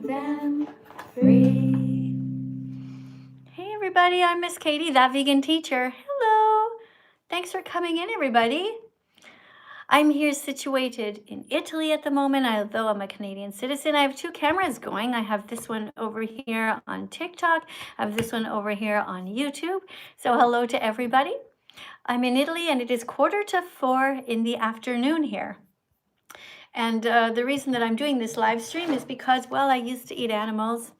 them free. Hey everybody, I'm Miss Katie, that vegan teacher. Hello. Thanks for coming in, everybody. I'm here situated in Italy at the moment, although I'm a Canadian citizen. I have two cameras going. I have this one over here on TikTok. I have this one over here on YouTube. So hello to everybody. I'm in Italy and it is 3:45 in the afternoon here. And the reason that I'm doing this live stream is because, well, I used to eat animals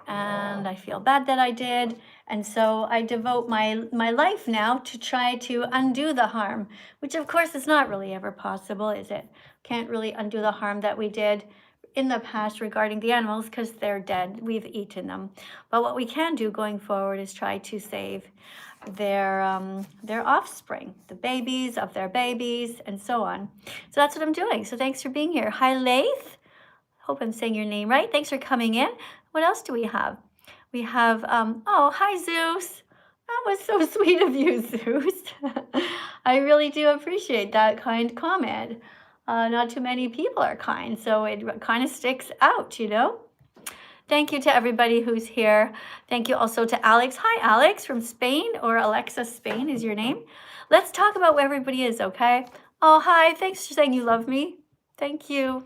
and I feel bad that I did. And so I devote my life now to try to undo the harm, which of course is not really ever possible, is it? Can't really undo the harm that we did in the past regarding the animals because they're dead. We've eaten them. But what we can do going forward is try to save their offspring, the babies of their babies, and so on. So that's what I'm doing. So thanks for being here. Hi, Laith. Hope I'm saying your name right. Thanks for coming in. What else do we have? We have, oh, hi, Zeus. That was so sweet of you, Zeus. I really do appreciate that kind comment. Not too many people are kind, so it kind of sticks out, you know? Thank you to everybody who's here. Thank you also to Alex. Hi, Alex from Spain, or Alexa Spain is your name. Let's talk about where everybody is, okay? Oh, hi. Thanks for saying you love me. Thank you.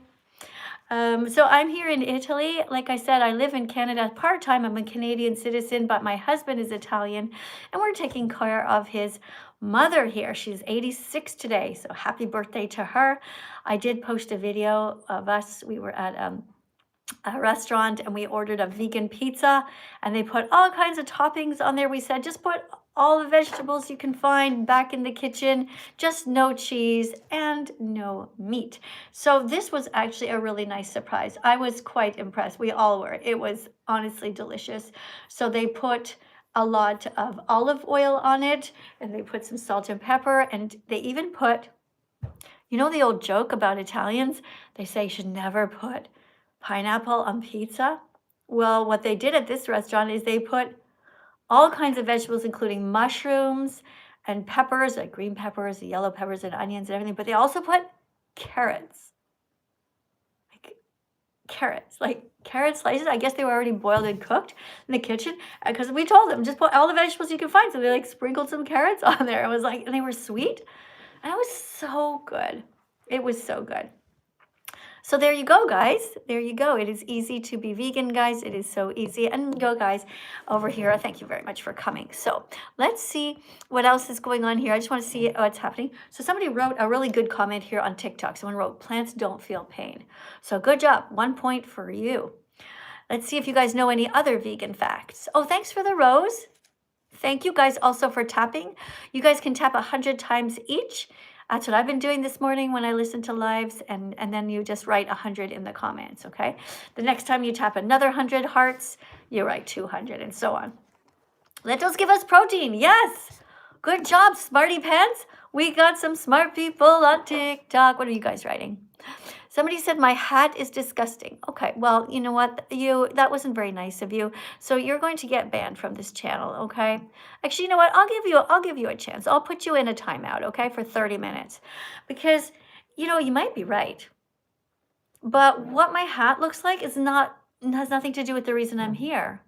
So I'm here in Italy. Like I said, I live in Canada part-time. I'm a Canadian citizen, but my husband is Italian, and we're taking care of his mother here. She's 86 today, so happy birthday to her. I did post a video of us. We were at a restaurant and we ordered a vegan pizza, and they put all kinds of toppings on there. We said, just put all the vegetables you can find back in the kitchen, just no cheese and no meat. So this was actually a really nice surprise. I was quite impressed. We all were. It was honestly delicious. So they put a lot of olive oil on it, and they put some salt and pepper, and they even put, you know, the old joke about Italians, they say you should never put pineapple on pizza. Well, what they did at this restaurant is they put all kinds of vegetables, including mushrooms and peppers, like green peppers, the yellow peppers and onions and everything, but they also put carrots. Like carrot slices. I guess they were already boiled and cooked in the kitchen, because we told them just put all the vegetables you can find. So they like sprinkled some carrots on there. It was like, and they were sweet, and it was so good. It was so good. So there you go, guys. There you go. It is easy to be vegan, guys. It is so easy. And go, guys, over here. Thank you very much for coming. So let's see what else is going on here. I just want to see what's happening. So somebody wrote a really good comment here on TikTok. Someone wrote, plants don't feel pain. So good job. 1 point for you. Let's see if you guys know any other vegan facts. Oh, thanks for the rose. Thank you guys also for tapping. You guys can tap 100 times each. That's what I've been doing this morning when I listen to lives, and then you just write 100 in the comments, okay? The next time you tap another 100 hearts, you write 200 and so on. Let those give us protein, yes! Good job, smarty pants. We got some smart people on TikTok. What are you guys writing? Somebody said my hat is disgusting. Okay, well, you know what? That wasn't very nice of you. So you're going to get banned from this channel, okay? Actually, you know what? I'll give you a chance. I'll put you in a timeout, okay, for 30 minutes. Because, you know, you might be right. But what my hat looks like has nothing to do with the reason I'm here.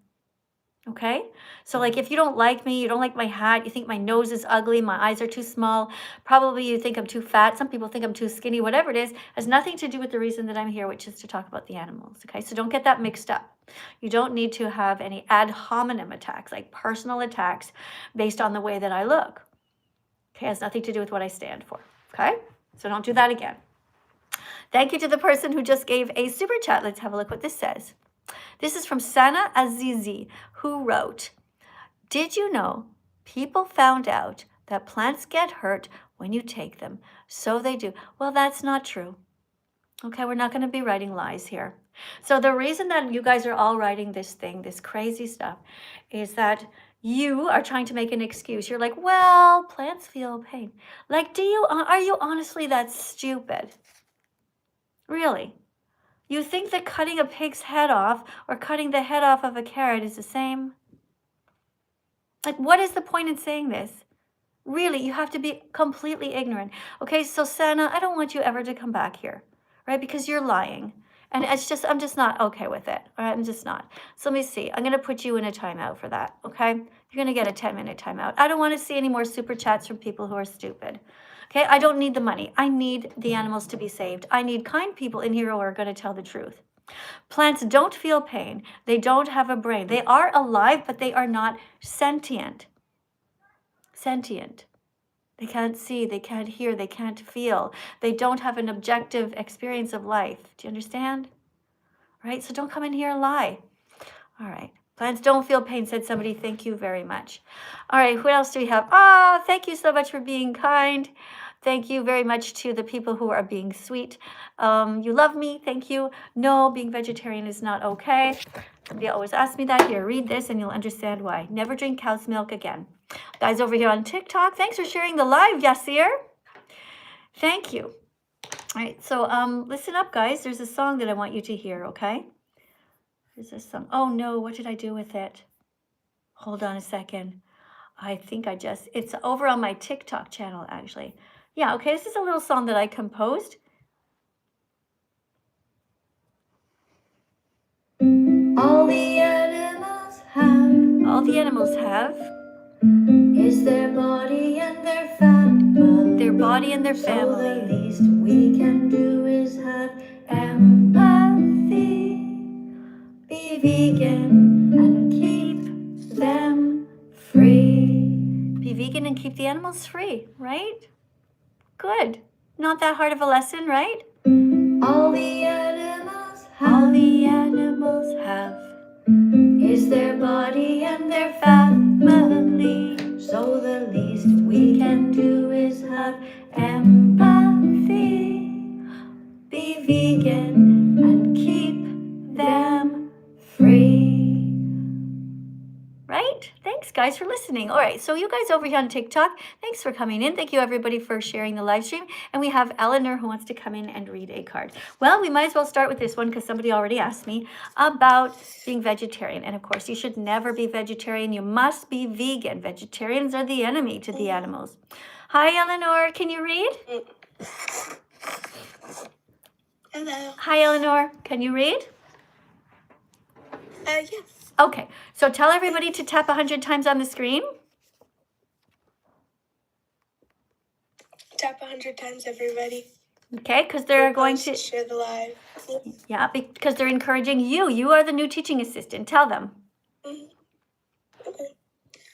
Okay, so like if you don't like me, you don't like my hat, you think my nose is ugly, my eyes are too small, probably you think I'm too fat, some people think I'm too skinny, whatever it is, has nothing to do with the reason that I'm here, which is to talk about the animals. Okay, so don't get that mixed up. You don't need to have any ad hominem attacks, like personal attacks based on the way that I look. Okay, it has nothing to do with what I stand for. Okay, so don't do that again. Thank you to the person who just gave a super chat. Let's have a look what this says. This is from Sana Azizi, who wrote, did you know people found out that plants get hurt when you take them? So they do. Well, that's not true. Okay, we're not going to be writing lies here. So the reason that you guys are all writing this thing, this crazy stuff, is that you are trying to make an excuse. You're like, well, plants feel pain. Like, are you honestly that stupid? Really? You think that cutting a pig's head off or cutting the head off of a carrot is the same? Like, what is the point in saying this? Really, you have to be completely ignorant. Okay, so Sana, I don't want you ever to come back here, right? Because you're lying. And it's just, I'm just not okay with it. All right, I'm just not. So let me see. I'm going to put you in a timeout for that, okay? You're going to get a 10-minute timeout. I don't want to see any more super chats from people who are stupid. Okay, I don't need the money. I need the animals to be saved. I need kind people in here who are going to tell the truth. Plants don't feel pain. They don't have a brain. They are alive, but they are not sentient. Sentient. They can't see, they can't hear, they can't feel. They don't have an objective experience of life. Do you understand? Right? So don't come in here and lie. All right. Plants don't feel pain, said somebody. Thank you very much. All right, what else do we have? Thank you so much for being kind. Thank you very much to the people who are being sweet. You love me, thank you. No, being vegetarian is not okay. Somebody always asks me that. Here, read this and you'll understand why. Never drink cow's milk again. Guys over here on TikTok, thanks for sharing the live, Yasir. Thank you. All right, so listen up, guys. There's a song that I want you to hear, okay? There's a song. Oh, no, what did I do with it? Hold on a second. I think it's over on my TikTok channel, actually. Yeah, okay, this is a little song that I composed. All the animals have is their body and their family. Their body and their family. So the least we can do is have empathy. Be vegan and keep them free. Be vegan and keep the animals free, right? Good. Not that hard of a lesson, right? All the animals have is their body and their family. So the least we can do is have empathy. Be vegan and keep them free. Right? Thanks, guys, for listening. All right, so you guys over here on TikTok, thanks for coming in. Thank you, everybody, for sharing the live stream. And we have Eleanor who wants to come in and read a card. Well, we might as well start with this one because somebody already asked me about being vegetarian. And, of course, you should never be vegetarian. You must be vegan. Vegetarians are the enemy to the animals. Hi, Eleanor. Can you read? Hello. Hi, Eleanor. Can you read? Yes. Okay, so tell everybody to tap 100 times on the screen. Tap 100 times, everybody. Okay, because they're going to share the live. Yeah, because they're encouraging you. You are the new teaching assistant. Tell them. Okay.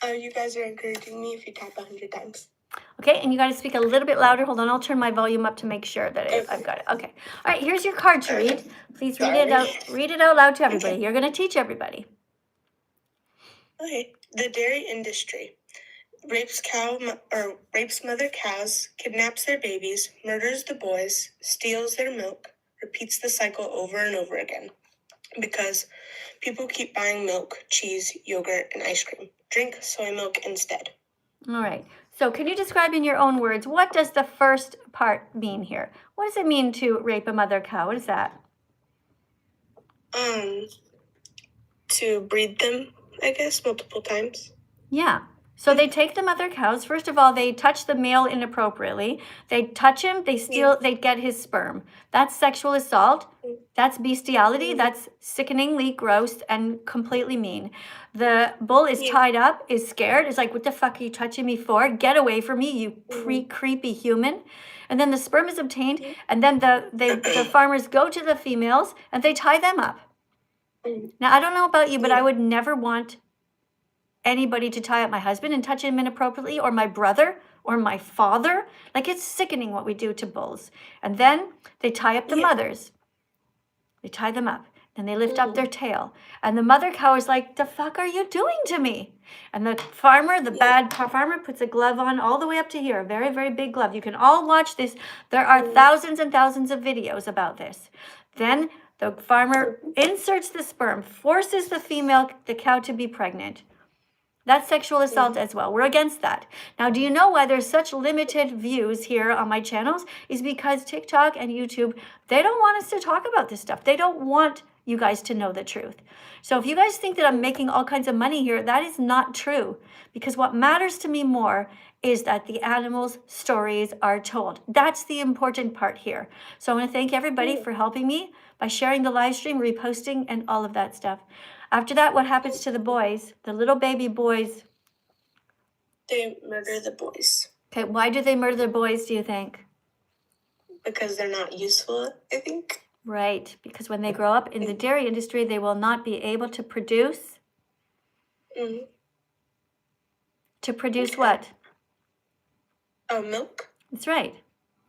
You guys are encouraging me if you tap 100 times. Okay, and you got to speak a little bit louder. Hold on, I'll turn my volume up to make sure that I've got it. Okay. All right, here's your card to read. Please read it out. Read it out loud to everybody. Okay. You're going to teach everybody. Okay. The dairy industry rapes mother cows, kidnaps their babies, murders the boys, steals their milk, repeats the cycle over and over again. Because people keep buying milk, cheese, yogurt, and ice cream. Drink soy milk instead. All right. So can you describe in your own words, what does the first part mean here? What does it mean to rape a mother cow? What is that? To breed them, I guess, multiple times. Yeah. So they take the mother cows. First of all, they touch the male inappropriately. They touch him, they steal, they get his sperm. That's sexual assault. That's bestiality. That's sickeningly gross and completely mean. The bull is tied up, is scared. It's like, what the fuck are you touching me for? Get away from me, you creepy human. And then the sperm is obtained, and then the farmers go to the females and they tie them up. Now, I don't know about you, but I would never want anybody to tie up my husband and touch him inappropriately, or my brother, or my father. Like, it's sickening what we do to bulls. And then they tie up the mothers. They tie them up, and they lift up their tail. And the mother cow is like, the fuck are you doing to me? And the farmer, the bad farmer, puts a glove on all the way up to here, a very, very big glove. You can all watch this. There are thousands and thousands of videos about this. Then the farmer inserts the sperm, forces the cow to be pregnant. That's sexual assault as well. We're against that. Now, do you know why there's such limited views here on my channels? Is because TikTok and YouTube, they don't want us to talk about this stuff. They don't want you guys to know the truth. So if you guys think that I'm making all kinds of money here, that is not true. Because what matters to me more is that the animals' stories are told. That's the important part here. So I want to thank everybody for helping me by sharing the live stream, reposting, and all of that stuff. After that, what happens to the boys, the little baby boys? They murder the boys. Okay, why do they murder the boys, do you think? Because they're not useful, I think. Right, because when they grow up in the dairy industry, they will not be able to produce. To produce what? Oh, milk. That's right.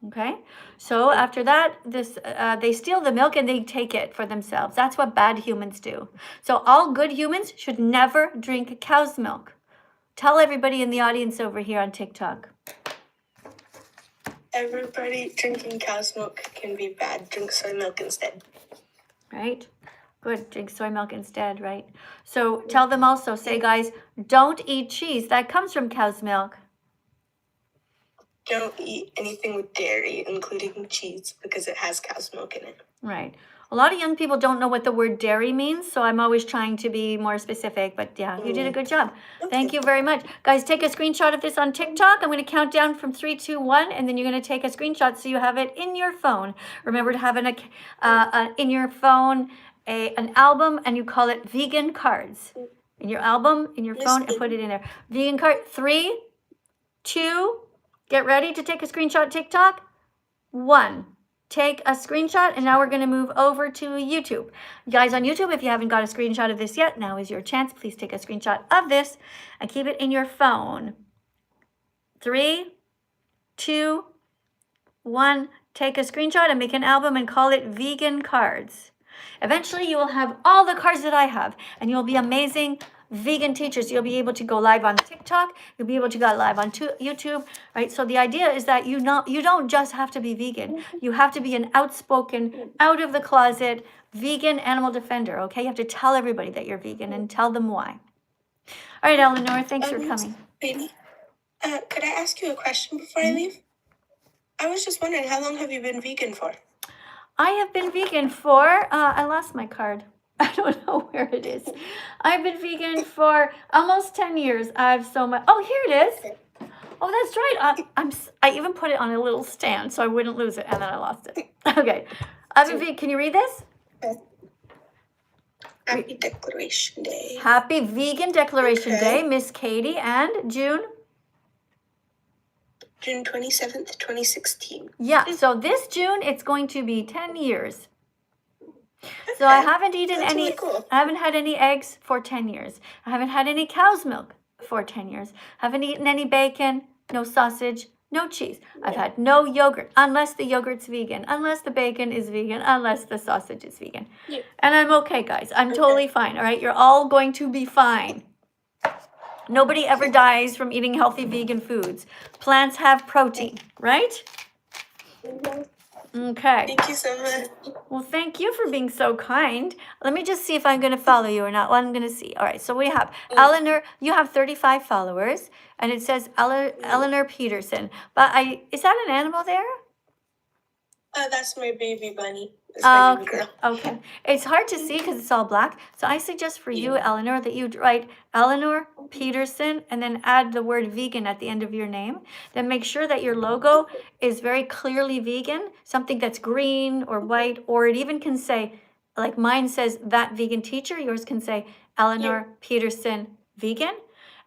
Okay, so after that, they steal the milk and they take it for themselves. That's what bad humans do. So all good humans should never drink cow's milk. Tell everybody in the audience over here on TikTok. Everybody drinking cow's milk can be bad. Drink soy milk instead. Right? Good. Drink soy milk instead, right? So tell them also, say, guys, don't eat cheese. That comes from cow's milk. Don't eat anything with dairy, including cheese, because it has cow's milk in it. Right. A lot of young people don't know what the word dairy means, so I'm always trying to be more specific. But yeah, you did a good job. Thank you very much. Guys, take a screenshot of this on TikTok. I'm going to count down from 3, 2, 1, and then you're going to take a screenshot so you have it in your phone. Remember to have in your phone an album, and you call it Vegan Cards. In your album, in your phone, and put it in there. Vegan card. 3, 2, get ready to take a screenshot TikTok. 1. Take a screenshot, and now we're going to move over to YouTube. You guys on YouTube, if you haven't got a screenshot of this yet, now is your chance. Please take a screenshot of this and keep it in your phone. 3, 2, 1. Take a screenshot and make an album and call it Vegan Cards. Eventually, you will have all the cards that I have, and you'll be amazing vegan teachers. You'll be able to go live on TikTok. You'll be able to go live on YouTube, right? So the idea is that you don't just have to be vegan. You have to be an outspoken, out of the closet vegan animal defender, okay? You have to tell everybody that you're vegan and tell them why. All right, Eleanor, thanks for coming. Baby, could I ask you a question before I leave? I was just wondering, how long have you been vegan for? I have been vegan for, I lost my card. I don't know where it is. I've been vegan for almost 10 years. I have so much. Oh, here it is. Oh, that's right. I even put it on a little stand so I wouldn't lose it, and then I lost it. Okay. I've been vegan. Can you read this? Happy Declaration Day. Happy Vegan Declaration Day, Miss Katie, and June? June 27th, 2016. Yeah, so this June, it's going to be 10 years. So I haven't eaten really cool. I haven't had any eggs for 10 years. I haven't had any cow's milk for 10 years. I haven't eaten any bacon, no sausage, no cheese. I've had no yogurt, unless the yogurt's vegan, unless the bacon is vegan, unless the sausage is vegan. Yeah. And I'm okay, guys. I'm totally fine, all right? You're all going to be fine. Nobody ever dies from eating healthy vegan foods. Plants have protein, right? Okay. Thank you so much. Well, thank you for being so kind. Let me just see if I'm going to follow you or not. Well, I'm going to see. All right. So we have Eleanor. You have 35 followers, and it says Eleanor Peterson. But is that an animal there? That's my baby bunny. My baby girl. Okay. It's hard to see because it's all black. So I suggest for you, Eleanor, that you write Eleanor Peterson and then add the word vegan at the end of your name. Then make sure that your logo is very clearly vegan, something that's green or white, or it even can say, like mine says, That Vegan Teacher. Yours can say Eleanor Peterson Vegan.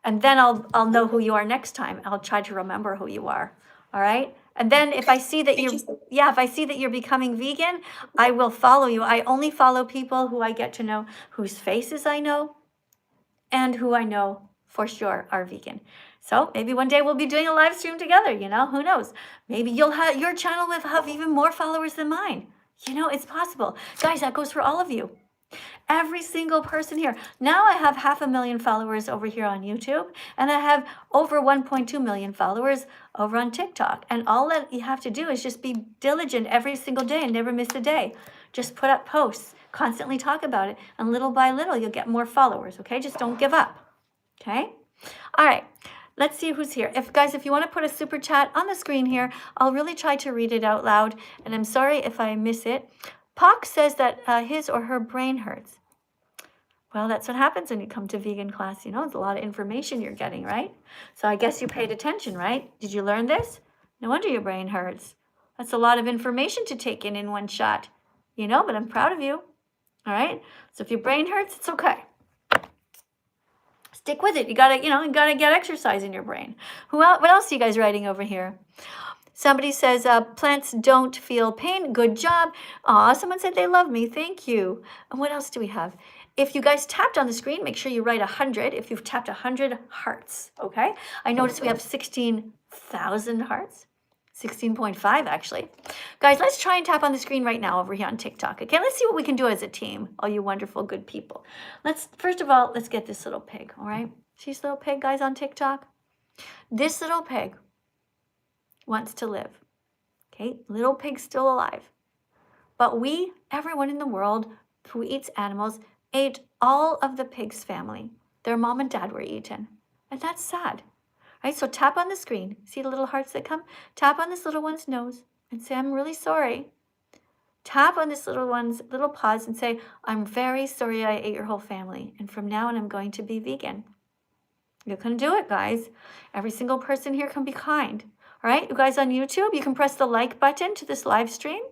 And then I'll know who you are next time. I'll try to remember who you are. All right? And then if I see that you're becoming vegan, I will follow you. I only follow people who I get to know, whose faces I know, and who I know for sure are vegan. So maybe one day we'll be doing a live stream together, who knows? Maybe your channel will have even more followers than mine. It's possible. Guys, that goes for all of you. Every single person here. Now I have 500,000 followers over here on YouTube, and I have over 1.2 million followers over on TikTok. And all that you have to do is just be diligent every single day and never miss a day. Just put up posts, constantly talk about it, and little by little you'll get more followers, okay? Just don't give up, okay? All right. Let's see who's here. If you want to put a super chat on the screen here, I'll really try to read it out loud, and I'm sorry if I miss it. Pock says that his or her brain hurts. Well, that's what happens when you come to vegan class. You know, it's a lot of information you're getting, right? So I guess you paid attention, right? Did you learn this? No wonder your brain hurts. That's a lot of information to take in one shot, you know, but I'm proud of you. All right? So if your brain hurts, it's okay. Stick with it. You gotta get exercise in your brain. What else are you guys writing over here? Somebody says, plants don't feel pain. Good job. Aw, someone said they love me. Thank you. And what else do we have? If you guys tapped on the screen, make sure you write 100. If you've tapped 100 hearts, okay? I noticed we have 16,000 hearts. 16.5 actually. Guys, let's try and tap on the screen right now over here on TikTok. Okay, let's see what we can do as a team, all you wonderful, good people. First of all, let's get this little pig, all right? See this little pig, guys, on TikTok? This little pig wants to live, okay? Little pig's still alive. But everyone in the world who eats animals, ate all of the pig's family. Their mom and dad were eaten. And that's sad. Right? So tap on the screen. See the little hearts that come? Tap on this little one's nose and say, I'm really sorry. Tap on this little one's little paws and say, I'm very sorry I ate your whole family. And from now on, I'm going to be vegan. You can do it, guys. Every single person here can be kind. All right? You guys on YouTube, you can press the like button to this live stream.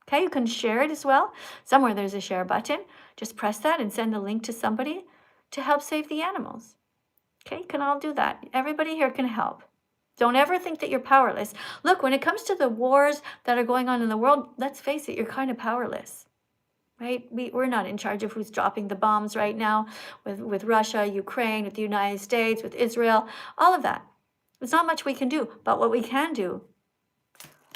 Okay, you can share it as well. Somewhere there's a share button. Just press that and send the link to somebody to help save the animals. Okay, you can all do that. Everybody here can help. Don't ever think that you're powerless. Look, when it comes to the wars that are going on in the world, let's face it, you're kind of powerless. Right? We're not in charge of who's dropping the bombs right now with Russia, Ukraine, with the United States, with Israel, all of that. There's not much we can do, but what we can do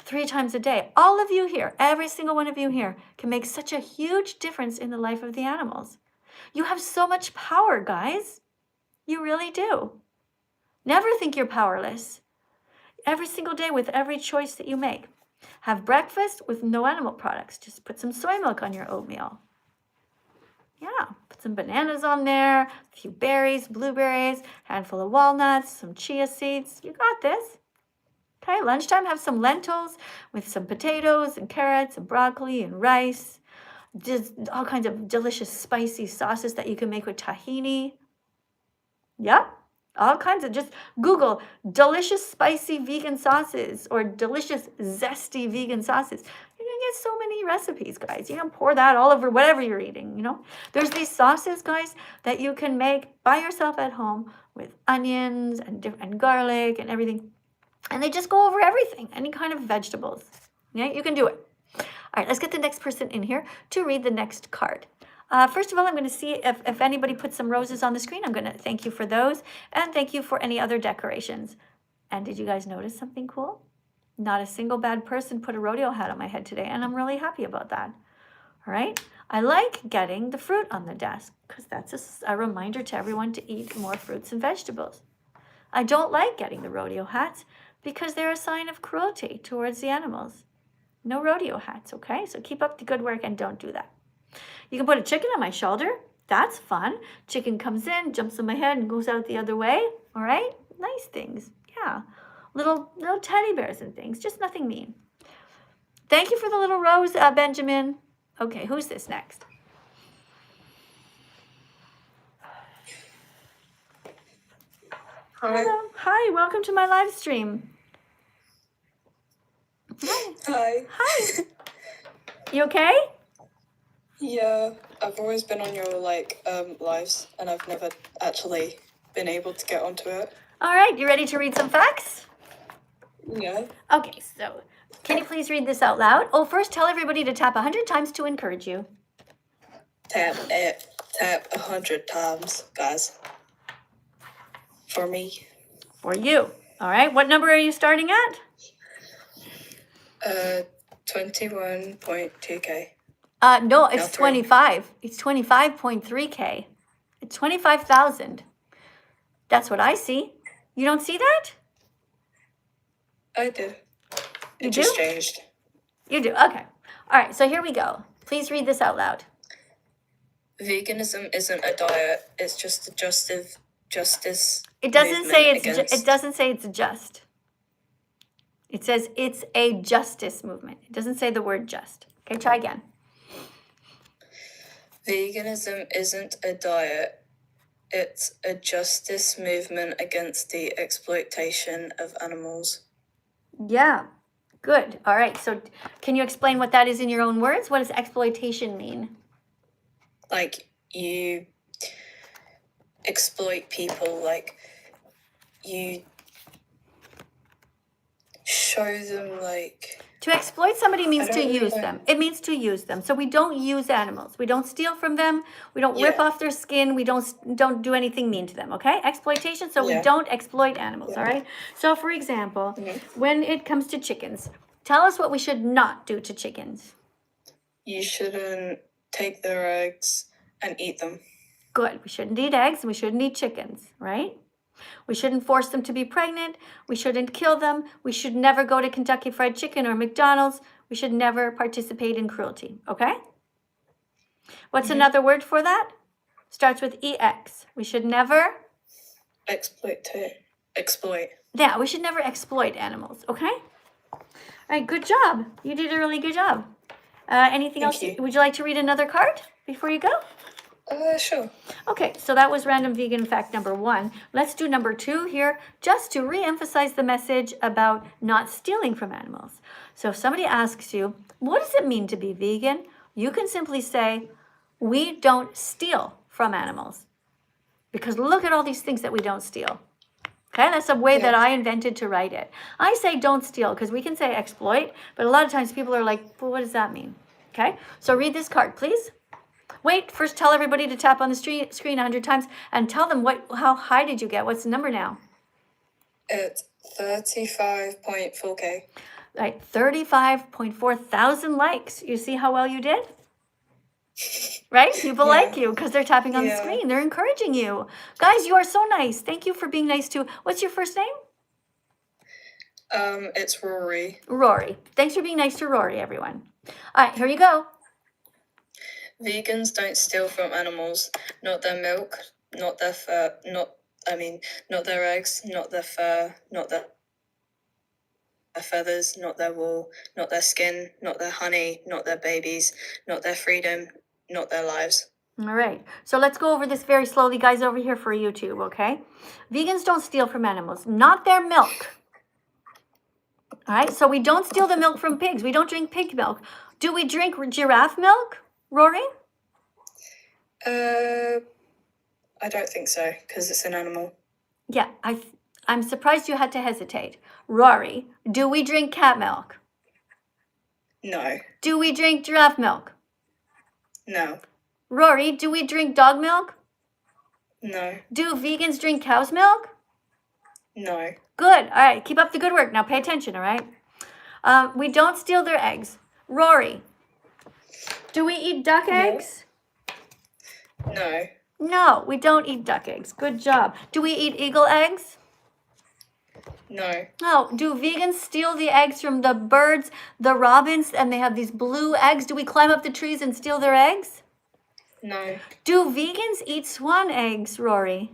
3 times a day. All of you here, every single one of you here can make such a huge difference in the life of the animals. You have so much power, guys. You really do. Never think you're powerless. Every single day with every choice that you make. Have breakfast with no animal products. Just put some soy milk on your oatmeal. Yeah, put some bananas on there, a few berries, blueberries, handful of walnuts, some chia seeds. You got this. Okay, lunchtime, have some lentils with some potatoes and carrots and broccoli and rice. Just all kinds of delicious spicy sauces that you can make with tahini. Yep, all kinds of, just Google delicious spicy vegan sauces or delicious zesty vegan sauces. You're gonna get so many recipes, guys. You can pour that all over whatever you're eating, you know. There's these sauces, guys, that you can make by yourself at home with onions and garlic and everything. And they just go over everything, any kind of vegetables. Yeah, you can do it. All right, let's get the next person in here to read the next card. First of all, I'm going to see if anybody put some roses on the screen. I'm going to thank you for those and thank you for any other decorations. And did you guys notice something cool? Not a single bad person put a rodeo hat on my head today, and I'm really happy about that. All right, I like getting the fruit on the desk because that's a reminder to everyone to eat more fruits and vegetables. I don't like getting the rodeo hats because they're a sign of cruelty towards the animals. No rodeo hats, okay? So keep up the good work and don't do that. You can put a chicken on my shoulder. That's fun. Chicken comes in, jumps on my head, and goes out the other way. All right? Nice things. Yeah. Little teddy bears and things. Just nothing mean. Thank you for the little rose, Benjamin. Okay, who's this next? Hi. Hello. Hi, welcome to my live stream. Hi. Hi. You okay? Yeah, I've always been on your lives, and I've never actually been able to get onto it. All right, you ready to read some facts? Yeah. Okay, so can you please read this out loud? Oh, first tell everybody to tap 100 times to encourage you. Tap 100 times, guys. For me. For you. All right, what number are you starting at? 21.2K. No, it's No, 25. It's 25.3K. It's 25,000. That's what I see. You don't see that? I do. You It just do? changed. You do, okay. All right, so here we go. Please read this out loud. Veganism isn't a diet. It's just a justice. It doesn't say it's against... it doesn't say it's just. It says it's a justice movement. It doesn't say the word just. Okay, try again. Veganism isn't a diet. It's a justice movement against the exploitation of animals. Yeah, good. All right, so can you explain what that is in your own words? What does exploitation mean? Like, you exploit people, like, you show them, like... To exploit somebody means I to don't really use know. them. It means to use them. So we don't use animals. We don't steal from them. We don't rip Yeah. off their skin. We don't do anything mean to them, okay? Exploitation, so we Yeah. don't exploit animals, all right? So for example, when it comes to chickens, tell us what we should not do to chickens. You shouldn't take their eggs and eat them. Good. We shouldn't eat eggs and we shouldn't eat chickens, right? We shouldn't force them to be pregnant. We shouldn't kill them. We should never go to Kentucky Fried Chicken or McDonald's. We should never participate in cruelty, okay? What's another word for that? Starts with EX. We should never... Exploit. Yeah, we should never exploit animals, okay? All right, good job. You did a really good job. Anything else? you. Would you like to read another card before you go? Sure. Okay, so that was random vegan fact number 1. Let's do number 2 here, just to re-emphasize the message about not stealing from animals. So if somebody asks you, what does it mean to be vegan? You can simply say, we don't steal from animals. Because look at all these things that we don't steal. Okay, that's a way that I invented to write it. I say don't steal because we can say exploit, but a lot of times people are like, well, what does that mean? Okay, so read this card, please. Wait, first tell everybody to tap on the screen 100 times and tell them how high did you get? What's the number now? It's 35.4K. Right, 35.4 thousand likes. You see how well you did? Right? People like you because they're tapping on the screen. They're encouraging you. Guys, you are so nice. Thank you for being nice too. What's your first name? It's Rory. Rory. Thanks for being nice to Rory, everyone. All right, here you go. Vegans don't steal from animals, not their milk, not their fur, not their eggs, not their fur, not their feathers, not their wool, not their skin, not their honey, not their babies, not their freedom, not their lives. All right, so let's go over this very slowly, guys, over here for YouTube, okay? Vegans don't steal from animals, not their milk. All right, so we don't steal the milk from pigs. We don't drink pig milk. Do we drink giraffe milk, Rory? I don't think so, because it's an animal. Yeah, I'm surprised you had to hesitate. Rory, do we drink cat milk? No. Do we drink giraffe milk? No. Rory, do we drink dog milk? No. Do vegans drink cow's milk? No. Good. All right, keep up the good work. Now pay attention, all right? We don't steal their eggs. Rory, do we eat duck eggs? No. No, we don't eat duck eggs. Good job. Do we eat eagle eggs? No. No. Do vegans steal the eggs from the birds, the robins, and they have these blue eggs? Do we climb up the trees and steal their eggs? No. Do vegans eat swan eggs, Rory?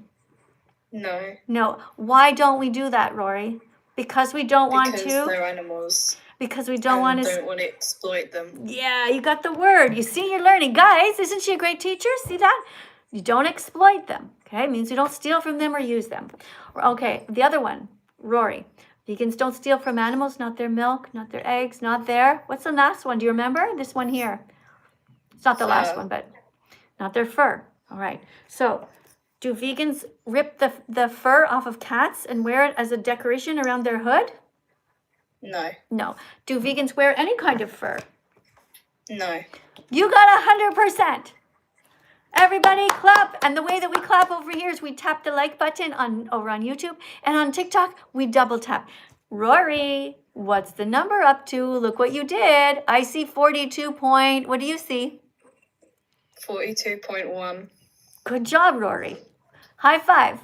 No. No. Why don't we do that, Rory? Because we don't want to? Because they're animals. Because we don't want to... don't want to exploit them. Yeah, you got the word. You see, you're learning. Guys, isn't she a great teacher? See that? You don't exploit them, okay? It means you don't steal from them or use them. Okay, the other one, Rory. Vegans don't steal from animals, not their milk, not their eggs, not their... What's the last one? Do you remember? This one here. It's not the last one, but not their fur. All right. So, do vegans rip the fur off of cats and wear it as a decoration around their hood? No. No. Do vegans wear any kind of fur? No. You got 100%. Everybody clap. And the way that we clap over here is we tap the like button over on YouTube. And on TikTok, we double tap. Rory, what's the number up to? Look what you did. I see 42 point. What do you see? 42.1. Good job, Rory. High five.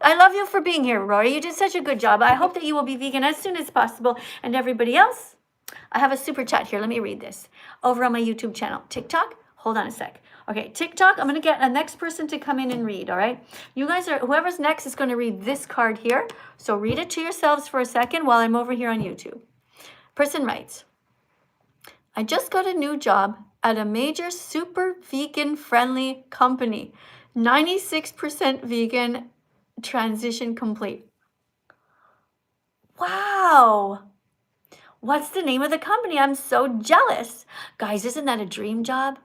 I love you for being here, Rory. You did such a good job. I hope that you will be vegan as soon as possible. And everybody else, I have a super chat here. Let me read this. Over on my YouTube channel. TikTok, hold on a sec. Okay, TikTok, I'm going to get a next person to come in and read, all right? You guys are, whoever's next is going to read this card here. So read it to yourselves for a second while I'm over here on YouTube. Person writes, I just got a new job at a major super vegan-friendly company. 96% vegan, transition complete. Wow! What's the name of the company? I'm so jealous. Guys, isn't that a dream job?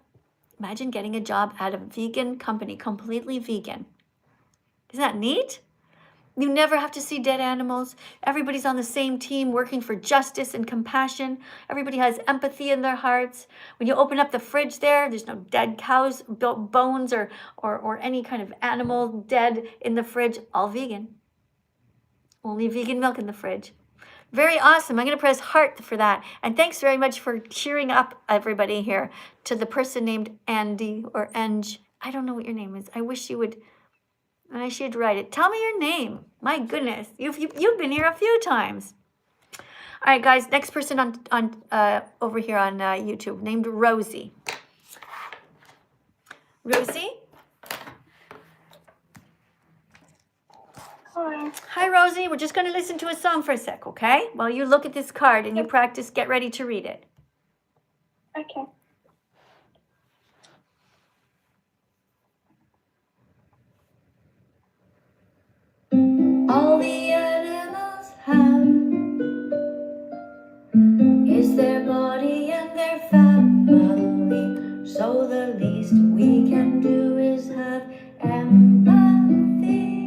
Imagine getting a job at a vegan company, completely vegan. Isn't that neat? You never have to see dead animals. Everybody's on the same team working for justice and compassion. Everybody has empathy in their hearts. When you open up the fridge there's no dead cows, bones, or any kind of animal dead in the fridge. All vegan. Only vegan milk in the fridge. Very awesome. I'm going to press heart for that. And thanks very much for cheering up everybody here to the person named Andy or Eng. I don't know what your name is. I wish you would... I should write it. Tell me your name. My goodness, you've been here a few times. All right, guys. Next person on over here on YouTube named Rosie. Rosie. Hi. Hi, Rosie. We're just going to listen to a song for a sec, okay? While you look at this card and you practice, get ready to read it. Okay. All the animals have is their body and their family. So the least we can do is have empathy.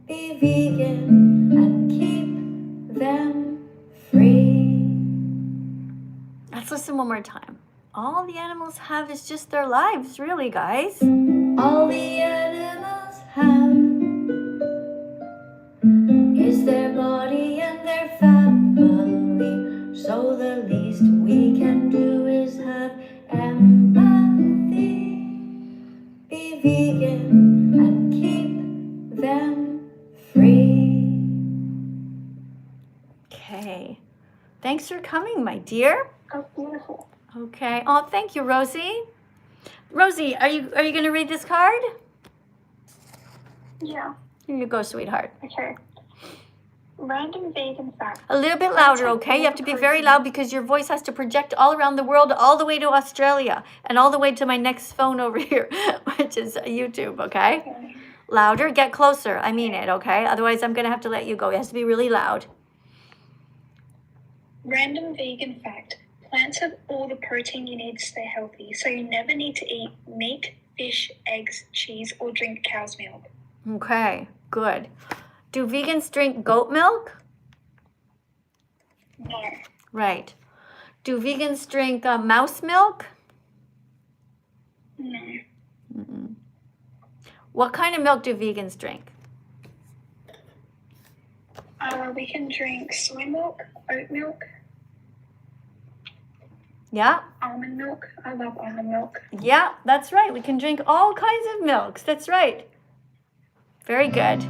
Be vegan and keep them free. Let's listen one more time. All the animals have is just their lives, really, guys. All the animals have is their body and their family. So the least we can do is have empathy. Be vegan and keep them free. Okay. Thanks for coming, my dear. Oh, beautiful. Okay. Oh, thank you, Rosie. Rosie, are you going to read this card? Yeah. Here you go, sweetheart. Okay. Random vegan fact. A little bit louder, okay? You have to be very loud because your voice has to project all around the world, all the way to Australia, and all the way to my next phone over here, which is YouTube, okay? Okay. Louder, get closer. I mean it, okay? Otherwise, I'm going to have to let you go. It has to be really loud. Random vegan fact. Plants have all the protein you need to stay healthy, so you never need to eat meat, fish, eggs, cheese, or drink cow's milk. Okay, good. Do vegans drink goat milk? No. Right. Do vegans drink mouse milk? No. Mm-mm. What kind of milk do vegans drink? We can drink soy milk, oat milk, Yeah? almond milk. I love almond milk. Yeah, that's right. We can drink all kinds of milks. That's right. Very good.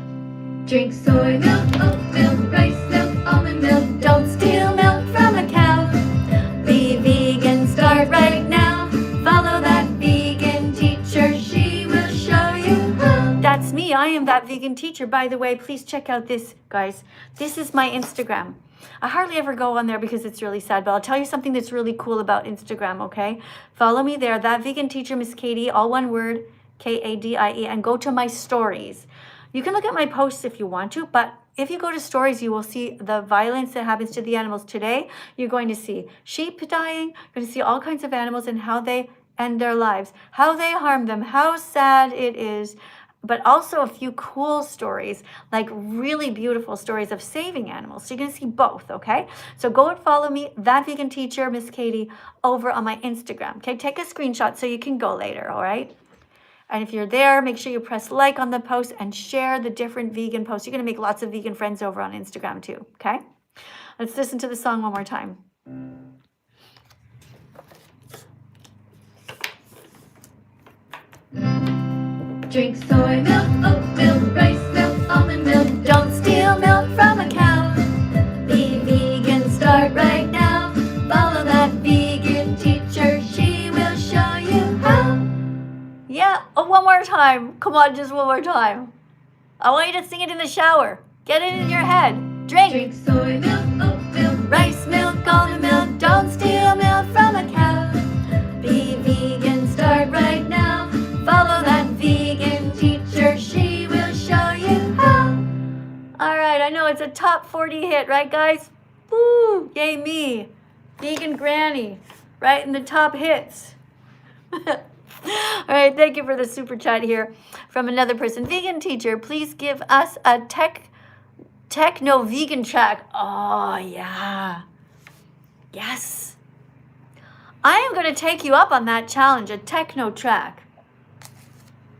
Drink soy milk, oat milk, rice milk, almond milk. Don't steal milk from a cow. Be vegan, start right now. Follow that vegan teacher. She will show you how. That's me. I am that vegan teacher. By the way, please check out this, guys. This is my Instagram. I hardly ever go on there because it's really sad, but I'll tell you something that's really cool about Instagram, okay? Follow me there, That Vegan Teacher, Miss Katie, all one word, Kadie, and go to my stories. You can look at my posts if you want to, but if you go to stories, you will see the violence that happens to the animals today. You're going to see sheep dying, you're going to see all kinds of animals and how they end their lives, how they harm them, how sad it is, but also a few cool stories, like really beautiful stories of saving animals. So you're going to see both, okay? So go and follow me, That Vegan Teacher, Miss Katie, over on my Instagram, okay? Take a screenshot so you can go later, all right? And if you're there, make sure you press like on the post and share the different vegan posts. You're going to make lots of vegan friends over on Instagram too, okay? Let's listen to the song one more time. Drink soy milk, oat milk, rice milk, almond milk. Don't steal milk from a cow. Be vegan, start right now. Follow that vegan teacher. She will show you how. Yeah, one more time. Come on, just one more time. I want you to sing it in the shower. Get it in your head. Drink soy milk, oat milk, rice milk, almond milk. Don't steal milk from it's a top 40 hit, right, guys? Woo! Yay me. Vegan Granny, right in the top hits. All right, thank you for the super chat here from another person. Vegan teacher, please give us a techno vegan track. Oh, yeah. Yes. I am going to take you up on that challenge, a techno track.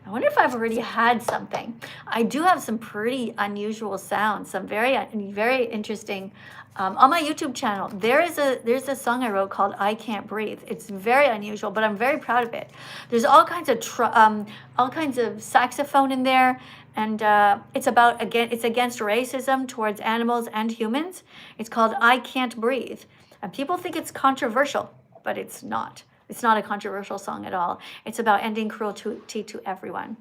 I wonder if I've already had something. I do have some pretty unusual sounds, some very interesting. On my YouTube channel, there's a song I wrote called "I Can't Breathe." It's very unusual, but I'm very proud of it. There's all kinds of saxophone in there, and it's against racism towards animals and humans. It's called "I Can't Breathe," and people think it's controversial, but it's not. It's not a controversial song at all. It's about ending cruelty to everyone.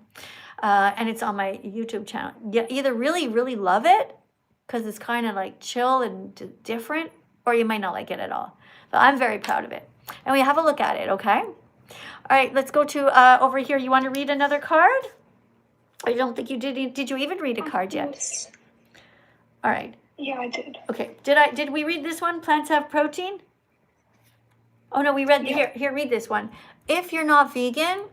And it's on my YouTube channel. You either really, really love it, because it's kind of like chill and different, or you might not like it at all. But I'm very proud of it. And we have a look at it, okay? All right, let's go to over here. You want to read another card? I don't think you did. Did you even read a card yet? Yes. All right. Yeah, I did. Okay. Did we read this one? Plants have protein? Oh no, we read here, read this one. If you're not vegan.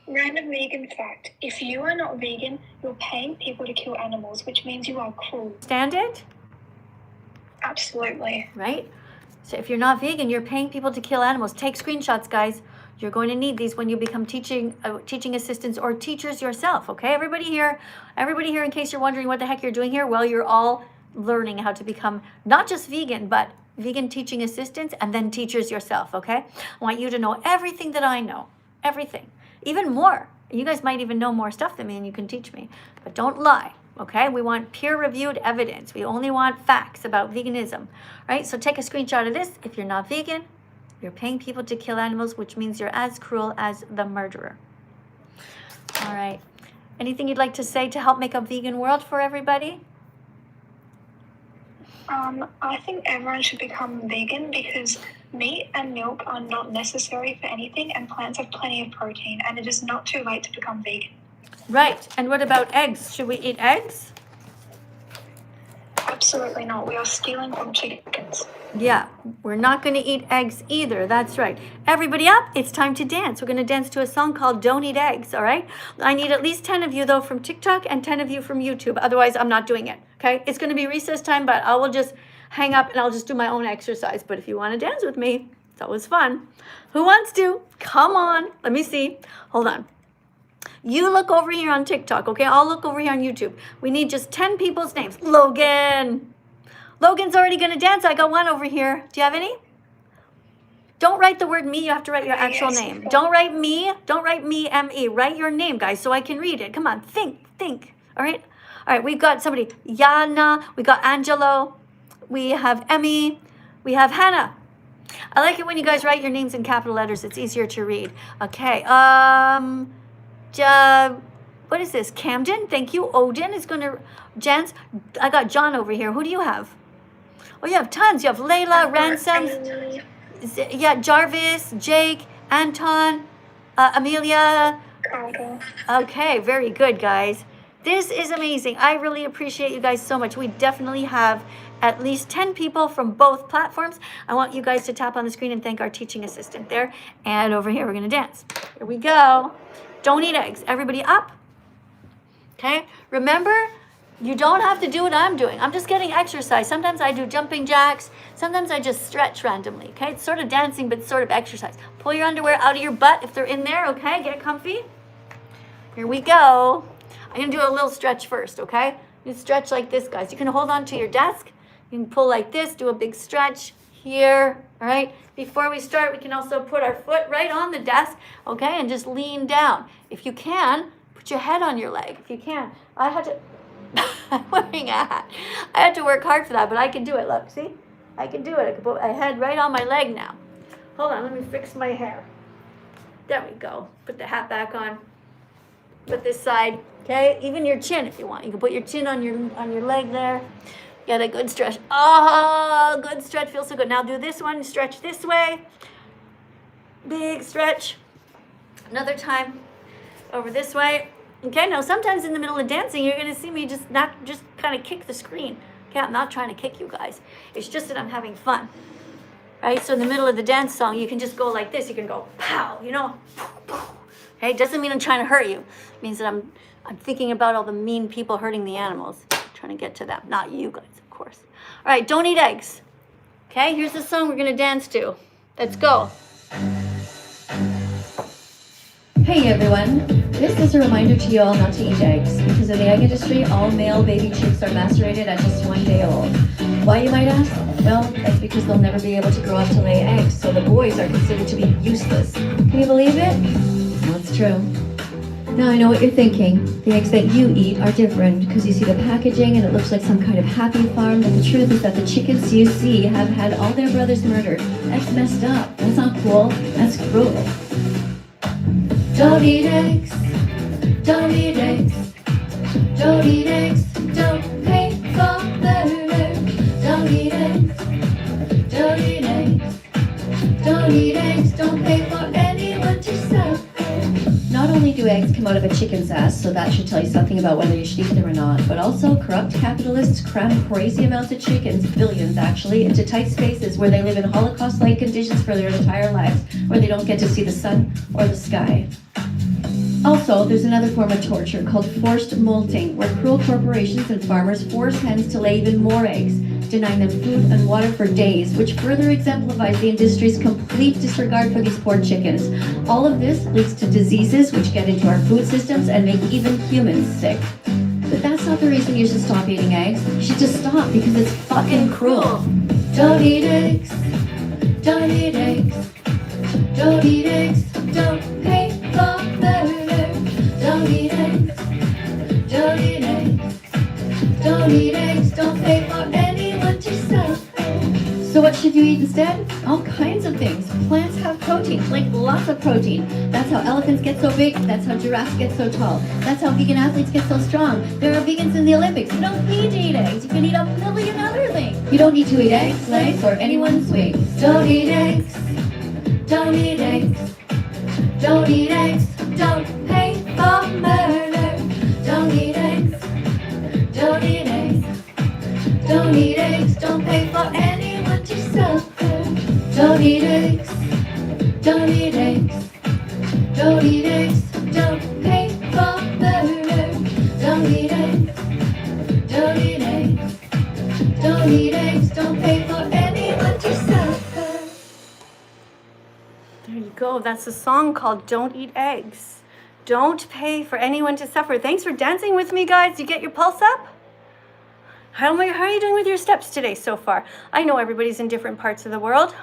Random vegan fact. If you are not vegan, you're paying people to kill animals, which means you are cruel. Stand it? Absolutely. Right? So if you're not vegan, you're paying people to kill animals. Take screenshots, guys. You're going to need these when you become teaching assistants or teachers yourself, okay? Everybody here, in case you're wondering what the heck you're doing here, well, you're all learning how to become not just vegan, but vegan teaching assistants and then teachers yourself, okay? I want you to know everything that I know, everything, even more. You guys might even know more stuff than me and you can teach me, but don't lie, okay? We want peer-reviewed evidence. We only want facts about veganism, right? So take a screenshot of this. If you're not vegan, you're paying people to kill animals, which means you're as cruel as the murderer. All right. Anything you'd like to say to help make a vegan world for everybody? I think everyone should become vegan because meat and milk are not necessary for anything, and plants have plenty of protein, and it is not too late to become vegan. Right. And what about eggs? Should we eat eggs? Absolutely not. We are stealing from chickens. Yeah, we're not going to eat eggs either. That's right. Everybody up, it's time to dance. We're going to dance to a song called Don't Eat Eggs, all right? I need at least 10 of you, though, from TikTok and 10 of you from YouTube. Otherwise, I'm not doing it, okay? It's going to be recess time, but I will just hang up and I'll just do my own exercise. But if you want to dance with me, it's always fun. Who wants to? Come on. Let me see. Hold on. You look over here on TikTok, okay? I'll look over here on YouTube. We need just 10 people's names. Logan. Logan's already going to dance. I got one over here. Do you have any? Don't write the word me. You have to write your actual name. Don't write me. Don't write me, M-E. Write your name, guys, so I can read it. Come on. Think. All right? All right, we've got somebody. Yana. We got Angelo. We have Emmy. We have Hannah. I like it when you guys write your names in capital letters. It's easier to read. Okay. What is this? Camden. Thank you. Odin is going to... Jens. I got John over here. Who do you have? Oh, you have tons. You have Layla, Ransom, yeah, Jarvis, Jake, Anton, Amelia. Okay, very good, guys. This is amazing. I really appreciate you guys so much. We definitely have at least 10 people from both platforms. I want you guys to tap on the screen and thank our teaching assistant there. And over here, we're going to dance. Here we go. Don't eat eggs. Everybody up. Okay? Remember, you don't have to do what I'm doing. I'm just getting exercise. Sometimes I do jumping jacks. Sometimes I just stretch randomly, okay? It's sort of dancing, but sort of exercise. Pull your underwear out of your butt if they're in there, okay? Get comfy. Here we go. I'm going to do a little stretch first, okay? You stretch like this, guys. You can hold on to your desk. You can pull like this, do a big stretch here, all right? Before we start, we can also put our foot right on the desk, okay? And just lean down. If you can, put your head on your leg. If you can. I had to... I'm wearing a hat. I had to work hard for that, but I can do it. Look, see? I can do it. I can put my head right on my leg now. Hold on, let me fix my hair. There we go. Put the hat back on. Put this side, okay? Even your chin if you want. You can put your chin on your leg there. Get a good stretch. Oh, good stretch. Feels so good. Now do this one. Stretch this way. Big stretch. Another time. Over this way. Okay, now sometimes in the middle of dancing, you're going to see me just kind of kick the screen. Okay, I'm not trying to kick you guys. It's just that I'm having fun. Right? So in the middle of the dance song, you can just go like this. You can go pow, you know. Okay, doesn't mean I'm trying to hurt you. It means that I'm thinking about all the mean people hurting the animals. I'm trying to get to them, not you guys, of course. All right, don't eat eggs. Okay, here's the song we're going to dance to. Let's go. Hey everyone, this is a reminder to you all not to eat eggs, because in the egg industry, all male baby chicks are macerated at just 1 day old. Why, you might ask? Well, that's because they'll never be able to grow up to lay eggs, so the boys are considered to be useless. Can you believe it? Well, it's true. Now I know what you're thinking. The eggs that you eat are different, because you see the packaging and it looks like some kind of happy farm, but the truth is that the chickens you see have had all their brothers murdered. That's messed up. That's not cool. That's cruel. Don't eat eggs, don't eat eggs, don't eat eggs, don't pay for murder. Don't eat eggs, don't eat eggs, don't eat eggs, don't pay for anyone to suffer. Not only do eggs come out of a chicken's ass, so that should tell you something about whether you should eat them or not, but also corrupt capitalists cram crazy amounts of chickens, billions actually, into tight spaces where they live in Holocaust-like conditions for their entire lives, where they don't get to see the sun or the sky. Also, there's another form of torture called forced molting, where cruel corporations and farmers force hens to lay even more eggs, denying them food and water for days, which further exemplifies the industry's complete disregard for these poor chickens. All of this leads to diseases which get into our food systems and make even humans sick. But that's not the reason you should stop eating eggs. You should just stop because it's fucking cruel. Don't eat eggs. Don't eat eggs. Don't eat eggs. Don't pay for murder. Don't eat eggs. Don't eat eggs. Don't eat eggs. Don't pay for anyone to suffer. So what should you eat instead? All kinds of things. Plants have protein, like lots of protein. That's how elephants get so big. That's how giraffes get so tall. That's how vegan athletes get so strong. There are vegans in the Olympics. You don't need to eat eggs. You can eat a million other things. You don't need to eat eggs, legs, or anyone's wings. Don't eat eggs. Don't eat eggs. Don't eat eggs. Don't pay for murder. Don't eat eggs. Don't eat eggs. Don't eat eggs. Don't pay for anyone to suffer. Don't eat eggs. Don't eat eggs. Don't eat eggs. Don't pay for murder. Don't eat eggs. Don't eat eggs. Don't eat eggs. Don't pay for anyone to suffer. There you go. That's a song called Don't Eat Eggs. Don't pay for anyone to suffer. Thanks for dancing with me, guys. Did you get your pulse up? How are you doing with your steps today so far? I know everybody's in different parts of the world.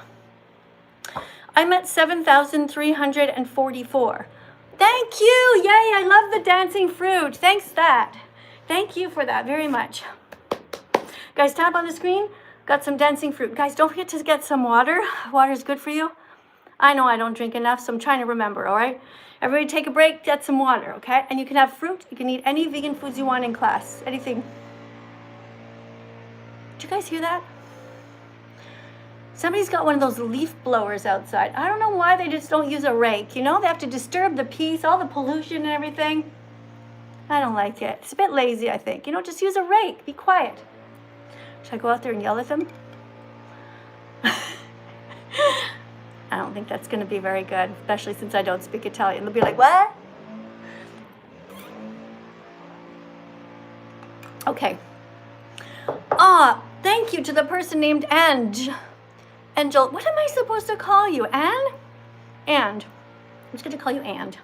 I'm at 7,344. Thank you. Yay, I love the dancing fruit. Thanks that. Thank you for that very much. Guys, tap on the screen. Got some dancing fruit. Guys, don't forget to get some water. Water is good for you. I know I don't drink enough, so I'm trying to remember, all right? Everybody take a break, get some water, okay? And you can have fruit. You can eat any vegan foods you want in class. Anything. Did you guys hear that? Somebody's got one of those leaf blowers outside. I don't know why they just don't use a rake. You know, they have to disturb the peace, all the pollution and everything. I don't like it. It's a bit lazy, I think. You know, just use a rake. Be quiet. Should I go out there and yell at them? I don't think that's going to be very good, especially since I don't speak Italian. They'll be like, what? Okay. Thank you to the person named Angel. What am I supposed to call you? Anne? I'm just going to call you And.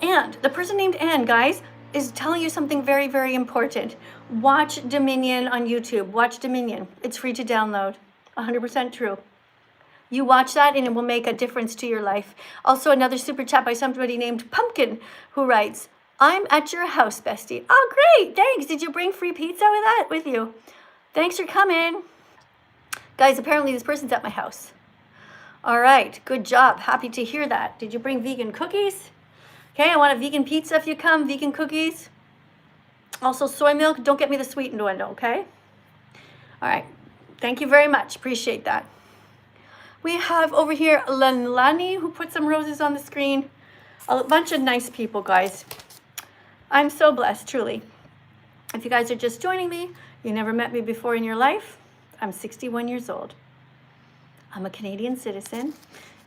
And the person named Anne, guys, is telling you something very, very important. Watch Dominion on YouTube. Watch Dominion. It's free to download. 100% true. You watch that and it will make a difference to your life. Also, another super chat by somebody named Pumpkin who writes, I'm at your house, bestie. Oh, great. Thanks. Did you bring free pizza with you? Thanks for coming. Guys, apparently this person's at my house. All right. Good job. Happy to hear that. Did you bring vegan cookies? Okay, I want a vegan pizza if you come. Vegan cookies. Also, soy milk. Don't get me the sweetened one, okay? All right. Thank you very much. Appreciate that. We have over here Lanlani, who put some roses on the screen. A bunch of nice people, guys. I'm so blessed, truly. If you guys are just joining me, you never met me before in your life, I'm 61 years old. I'm a Canadian citizen,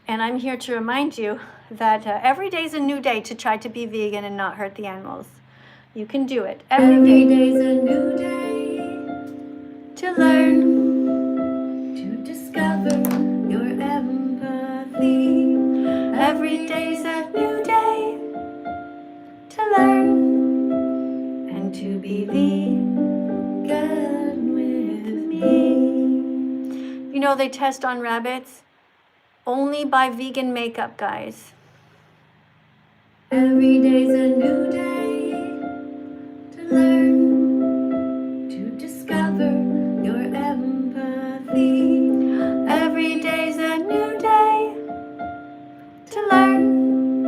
and I'm here to remind you that every day is a new day to try to be vegan and not hurt the animals. You can do it. Every day's a new day to learn, to discover your empathy. every day's a new day to learn and to be vegan with me. You know, they test on rabbits. Only buy vegan makeup, guys. Every day's a new day to learn, to discover your empathy. Every day's a new day to learn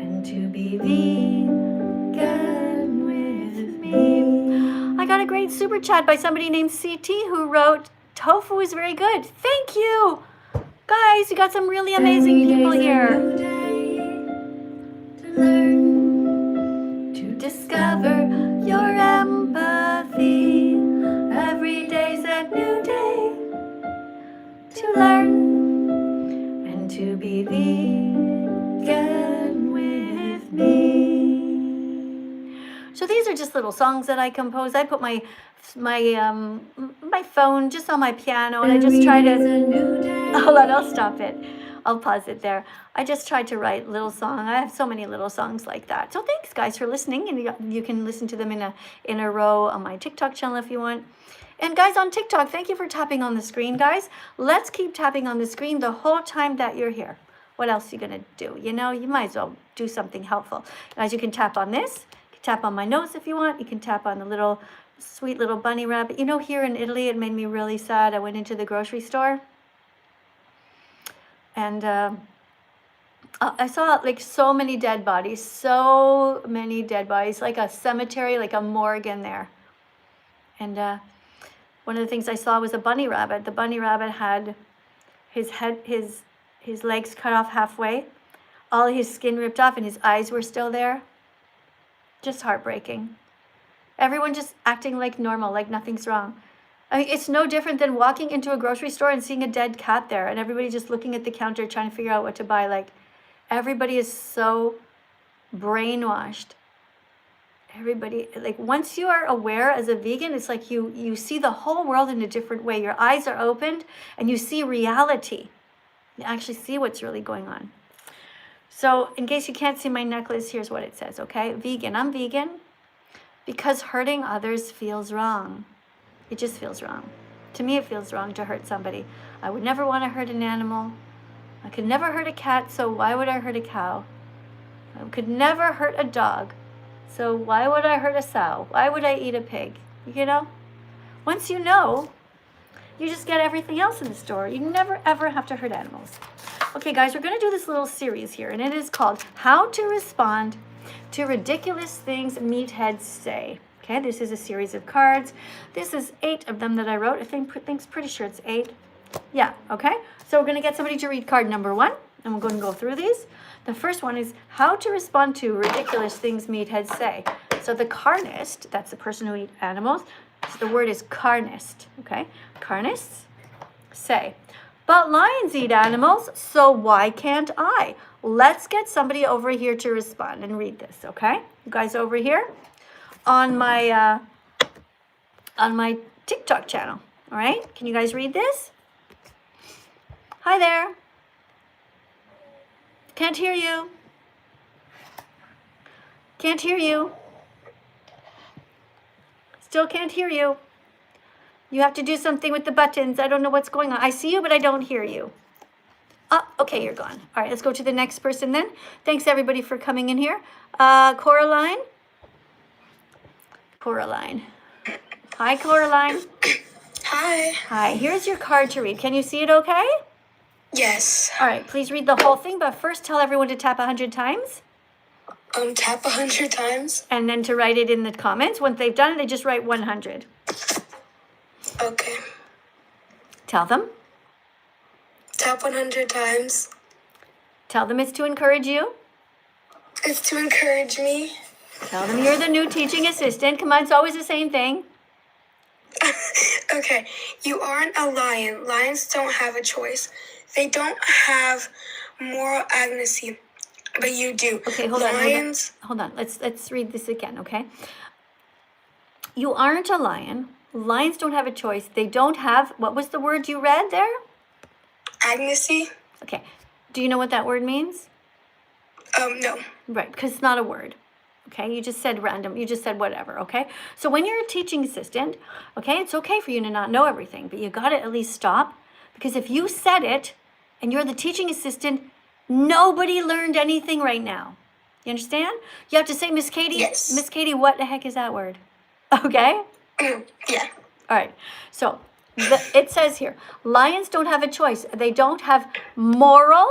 and to be vegan with me. I got a great super chat by somebody named CT who wrote, tofu is very good. Thank you. Guys, you got some really amazing people here. Every day's a new day to learn, to Discover your empathy. Every day's a new day to learn and to be vegan with me. So these are just little songs that I compose. I put my phone just on my piano, and I just try Every day's to. a new day. Hold on, I'll stop it. I'll pause it there. I just tried to write little songs. I have so many little songs like that. So thanks, guys, for listening. And you can listen to them in a row on my TikTok channel if you want. And guys on TikTok, thank you for tapping on the screen, guys. Let's keep tapping on the screen the whole time that you're here. What else are you gonna do? You know, you might as well do something helpful. Guys, you can tap on this. You can tap on my nose if you want. You can tap on the little sweet little bunny rabbit. You know, here in Italy, it made me really sad. I went into the grocery store, and I saw like so many dead bodies, like a cemetery, like a morgue in there. And one of the things I saw was a bunny rabbit. The bunny rabbit had his legs cut off halfway, all his skin ripped off, and his eyes were still there. Just heartbreaking. Everyone just acting like normal, like nothing's wrong. I mean, it's no different than walking into a grocery store and seeing a dead cat there, and everybody just looking at the counter trying to figure out what to buy. Like, everybody is so brainwashed. Everybody, like, once you are aware as a vegan, it's like you see the whole world in a different way. Your eyes are opened and you see reality. You actually see what's really going on. So in case you can't see my necklace, here's what it says, okay? Vegan, I'm vegan because hurting others feels wrong. It just feels wrong. To me, it feels wrong to hurt somebody. I would never want to hurt an animal. I could never hurt a cat, so why would I hurt a cow? I could never hurt a dog, so why would I hurt a sow? Why would I eat a pig? You know? Once you know, you just get everything else in the store. You never, ever have to hurt animals. Okay, guys, we're going to do this little series here, and it is called How to Respond to Ridiculous Things Meatheads Say. Okay, this is a series of cards. This is 8 of them that I wrote. I think's pretty sure it's 8. Yeah, okay. So we're going to get somebody to read card number 1, and we're going to go through these. The first one is how to respond to ridiculous things meatheads say. So the carnist, that's the person who eats animals. So the word is carnist, okay? Carnists say, but lions eat animals, so why can't I? Let's get somebody over here to respond and read this, okay? You guys over here on my TikTok channel, all right? Can you guys read this? Hi there. Can't hear you. Can't hear you. Still can't hear you. You have to do something with the buttons. I don't know what's going on. I see you, but I don't hear you. Oh, okay, you're gone. All right, let's go to the next person then. Thanks, everybody, for coming in here. Coraline. Coraline. Hi, Coraline. Hi. Hi, here's your card to read. Can you see it okay? Yes. All right, please read the whole thing, but first tell everyone to tap 100 times. Tap 100 times. And then to write it in the comments. Once they've done it, they just write 100. Okay. Tell them. Tap 100 times. Tell them it's to encourage you. It's to encourage me. Tell them you're the new teaching assistant. Come on, it's always the same thing. Okay, you aren't a lion. Lions don't have a choice. They don't have moral agency, but you do. Okay, hold on. Let's read this again, okay? You aren't a lion. Lions don't have a choice. They don't have, what was the word you read there? Agency? Okay. Do you know what that word means? No. Right, because it's not a word. Okay, you just said random, you just said whatever, okay? So when you're a teaching assistant, okay, it's okay for you to not know everything, but you gotta at least stop, because if you said it and you're the teaching assistant, nobody learned anything right now. You understand? You have to say, Miss Katie, Yes. Miss Katie, what the heck is that word? Okay? Yeah. All right, so it says here, lions don't have a choice. They don't have moral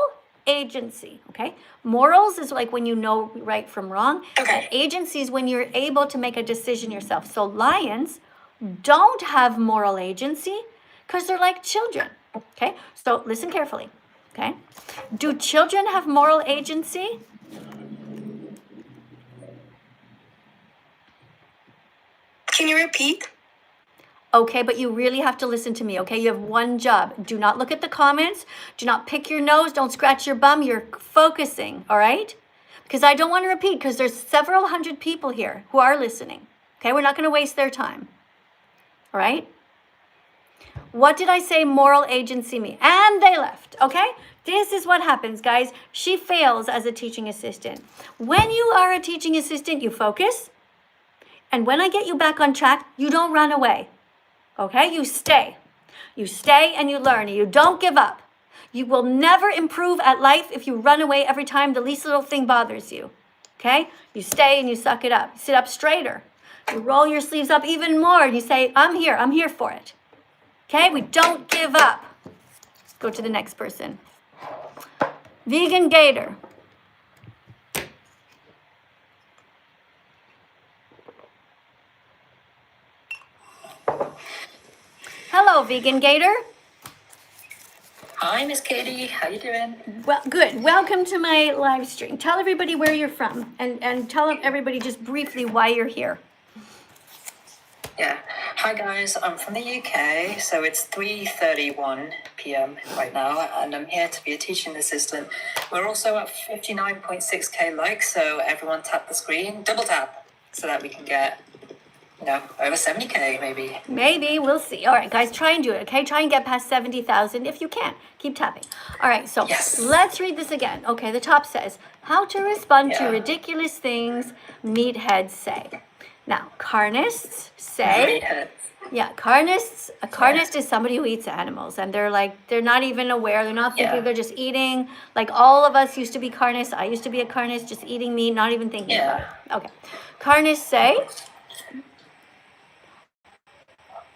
agency, okay? Morals is like when you know right from wrong. Okay. And agency is when you're able to make a decision yourself. So lions don't have moral agency because they're like children, okay? So listen carefully, okay? Do children have moral agency? Can you repeat? Okay, but you really have to listen to me, okay? You have one job. Do not look at the comments. Do not pick your nose. Don't scratch your bum. You're focusing, all right? Because I don't want to repeat, because there's several hundred people here who are listening, okay? We're not going to waste their time, all right? What did I say moral agency mean? And they left, okay? This is what happens, guys. She fails as a teaching assistant. When you are a teaching assistant, you focus. And when I get you back on track, you don't run away. Okay, you stay. You stay and you learn. You don't give up. You will never improve at life if you run away every time the least little thing bothers you. Okay, you stay and you suck it up. You sit up straighter. You roll your sleeves up even more and you say, I'm here for it. Okay, we don't give up. Go to the next person. Vegan Gator. Hello, Vegan Gator. Hi, Miss Katie. How you doing? Well, good. Welcome to my live stream. Tell everybody where you're from and tell everybody just briefly why you're here. Yeah. Hi, guys. I'm from the UK, so it's 3:31 p.m. right now, and I'm here to be a teaching assistant. We're also at 59.6k likes, so everyone tap the screen, double tap, so that we can get, over 70k maybe. Maybe. We'll see. All right, guys, try and do it, okay? Try and get past 70,000 if you can. Keep tapping. All right, so Yes. let's read this again. Okay, the top says, how to respond to Yeah. ridiculous things meatheads say. Now, carnists say... Meatheads. Yeah, a carnist is somebody who eats animals, and they're not even aware, they're not thinking, Yeah. they're just eating. Like all of us used to be carnists. I used to be a carnist, just eating meat, not even thinking about it. Okay. Carnists say...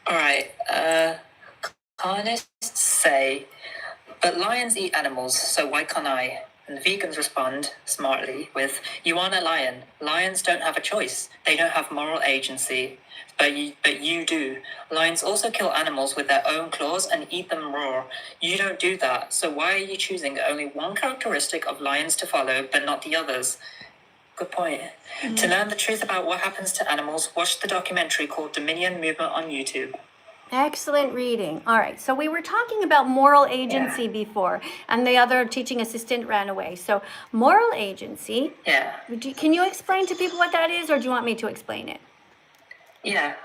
All right. Carnists say, but lions eat animals, so why can't I? And vegans respond smartly with, you aren't a lion. Lions don't have a choice. They don't have moral agency. But you do. Lions also kill animals with their own claws and eat them raw. You don't do that. So why are you choosing only one characteristic of lions to follow, but not the others? Good point. Mm-hmm. To learn the truth about what happens to animals, watch the documentary called Dominion Movement on YouTube. Excellent reading. All right, so we were talking about moral agency before, and the other teaching assistant ran away. So moral agency, can you explain to people what that is, or do you want me to explain it? Yeah.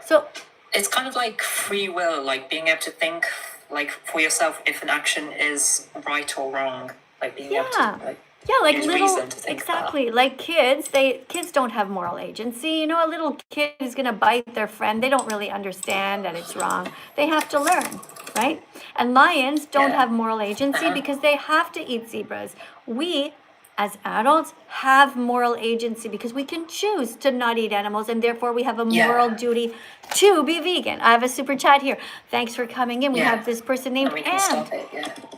So it's kind of like free will, like being able to think like for yourself if an action is right or wrong, like being able to like use little, reason to think exactly, like kids don't have moral agency. You know, a little kid is going to bite their friend. They don't really understand that it's wrong. They have to learn, right? And lions don't have moral agency because they have to eat zebras. We, as adults, have moral agency because we can choose to not eat animals, and therefore we have a moral duty to be vegan. I have a super chat here. Thanks for coming in. We have this person named and we can stop it,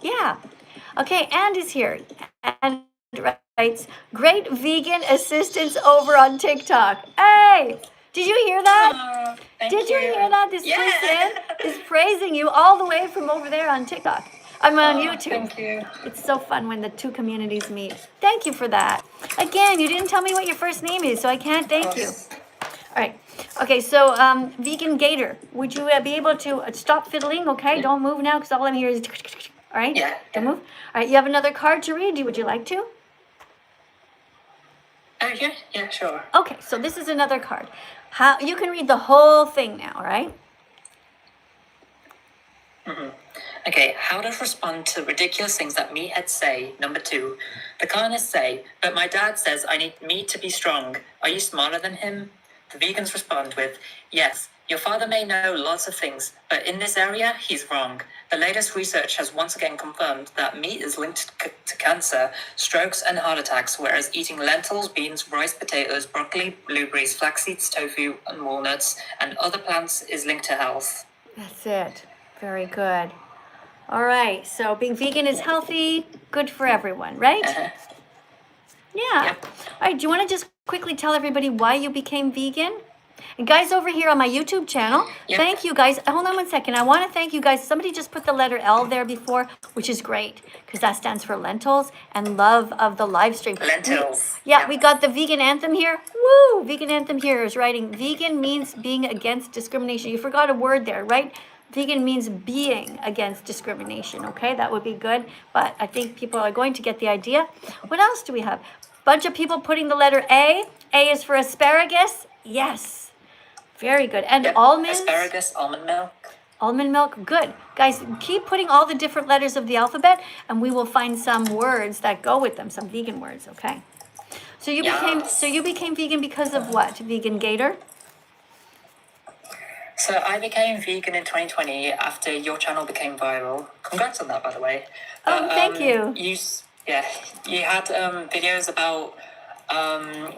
Yeah. Okay, and is here. And writes, great vegan assistants over on TikTok. Hey, did you hear that? Thank Did you hear that? This person is praising you all the way from over there on TikTok. I'm on YouTube. Thank you. It's so fun when the two communities meet. Thank you for that. Again, you didn't tell me what your first name is, so I can't thank you. All right. Okay, so Vegan Gator, would you be able to stop fiddling, okay? Don't move now because all I'm hearing is... All right? Yeah. Don't move. All right, you have another card to read. Would you like to? Yeah, sure. Okay, so this is another card. How you can read the whole thing now, right? Okay, how to respond to ridiculous things that meatheads say. Number 2. The colonists say, but my dad says I need meat to be strong. Are you smarter than him? The vegans respond with, yes, your father may know lots of things, but in this area, he's wrong. The latest research has once again confirmed that meat is linked to cancer, strokes, and heart attacks, whereas eating lentils, beans, rice, potatoes, broccoli, blueberries, flax seeds, tofu, and walnuts, and other plants is linked to health. That's it. Very good. All right, so being vegan is healthy, good for everyone, right? Yeah. Yep. All right, do you want to just quickly tell everybody why you became vegan? And guys over here on my YouTube channel, Yep. thank you guys. Hold on one second. I want to thank you guys. Somebody just put the letter L there before, which is great because that stands for lentils and love of the live stream. Lentils. Yeah, we got the Vegan Anthem here. Woo! Vegan Anthem here is writing, vegan means being against discrimination. You forgot a word there, right? Vegan means being against discrimination, okay? That would be good, but I think people are going to get the idea. What else do we have? Bunch of people putting the letter A. A is for asparagus. Yes. Very good. And Yep. almonds? Asparagus, almond milk. Almond milk, good. Guys, keep putting all the different letters of the alphabet and we will find some words that go with them, some vegan words, okay? So you became vegan because of what? Vegan Gator? So I became vegan in 2020 after your channel became viral. Congrats on that, by the way. Oh, thank you. You had videos about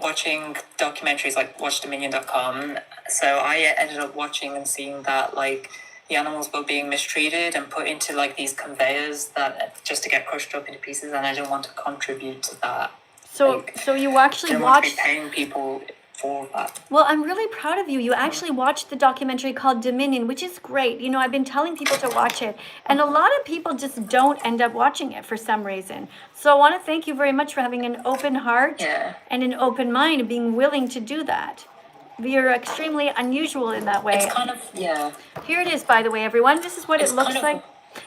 watching documentaries like WatchDominion.com. So I ended up watching and seeing that like the animals were being mistreated and put into like these conveyors that just to get crushed up into pieces, and I didn't want to contribute to that. So you actually didn't want to watched... be paying people for that. Well, I'm really proud of you. You actually watched the documentary called Dominion, which is great. You know, I've been telling people to watch it, and a lot of people just don't end up watching it for some reason. So I want to thank you very much for having an open heart and an open mind and being willing to do that. You're extremely unusual in that way. It's kind of, Here it is, by the way, everyone. This is what It's it looks kind of- like.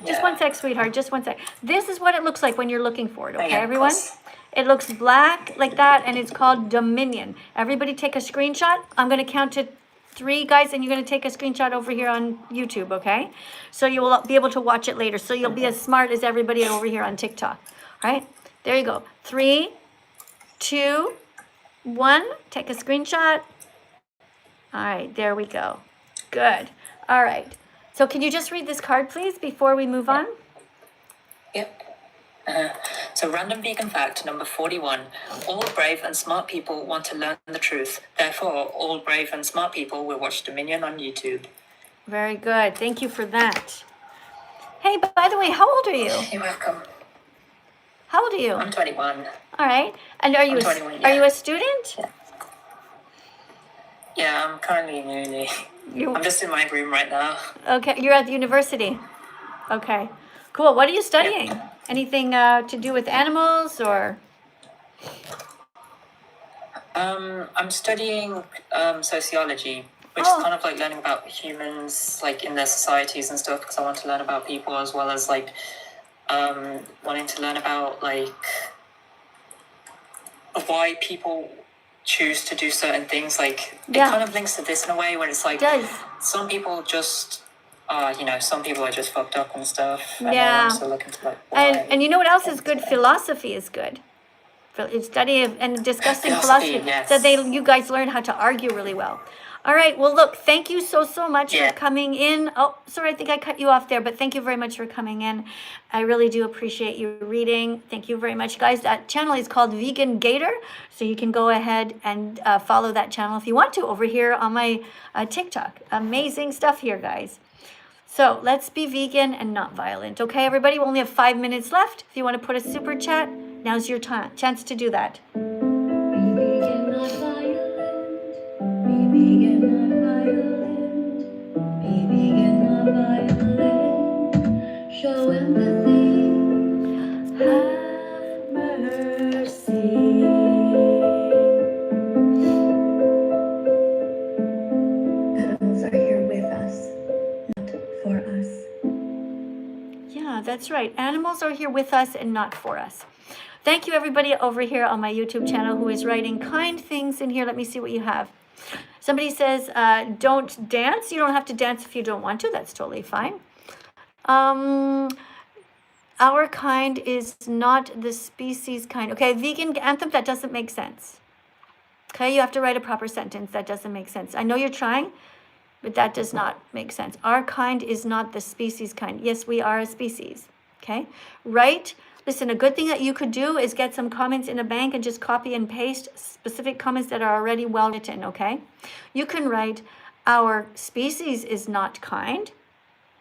Just one sec, sweetheart. Just one sec. This is what it looks like when you're looking for it, okay, yeah, of everyone? course. It looks black like that, and it's called Dominion. Everybody take a screenshot. I'm going to count to 3, guys, and you're going to take a screenshot over here on YouTube, okay? So you will be able to watch it later. So you'll be as smart as everybody over here on TikTok. All right? There you go. 3, 2, 1. Take a screenshot. All right, there we go. Good. All right. So can you just read this card, please, before we move on? Yep. So random vegan fact number 41. All brave and smart people want to learn the truth. Therefore, all brave and smart people will watch Dominion on YouTube. Very good. Thank you for that. Hey, by the way, how old are you? You're welcome. How old are you? I'm 21. All right. And are you I'm 21, are yeah. you a student? Yeah, I'm currently in uni. I'm just in my room right now. Okay, you're at the university. Okay. Cool. What are you studying? Anything to do with animals or? I'm studying sociology, which is kind of like learning about humans, like in their societies and stuff, because I want to learn about people as well as like wanting to learn about like why people choose to do certain things. Like it kind of links to this in a way where it's like some people just some people are just fucked up and stuff. And I want to look into like why. And you know what else is good? Philosophy is good. Study and discussing philosophy yes. that you guys learn how to argue really well. All right. Well, look, thank you so much for coming in. Oh, sorry, I think I cut you off there, but thank you very much for coming in. I really do appreciate you reading. Thank you very much, guys. That channel is called Vegan Gator, so you can go ahead and follow that channel if you want to over here on my TikTok. Amazing stuff here, guys. So let's be vegan and not violent. Okay, everybody? We only have 5 minutes left. If you want to put a super chat, now's your chance to do that. Be vegan, not violent. Be vegan, not violent. Be vegan, not violent. Show empathy. That's right. Animals are here with us and not for us. Thank you, everybody over here on my YouTube channel who is writing kind things in here. Let me see what you have. Somebody says, don't dance. You don't have to dance if you don't want to. That's totally fine. Our kind is not the species kind. Okay, Vegan Anthem, that doesn't make sense. Okay, you have to write a proper sentence. That doesn't make sense. I know you're trying, but that does not make sense. Our kind is not the species kind. Yes, we are a species. Okay, right? Listen, a good thing that you could do is get some comments in a bank and just copy and paste specific comments that are already well written, okay? You can write, our species is not kind.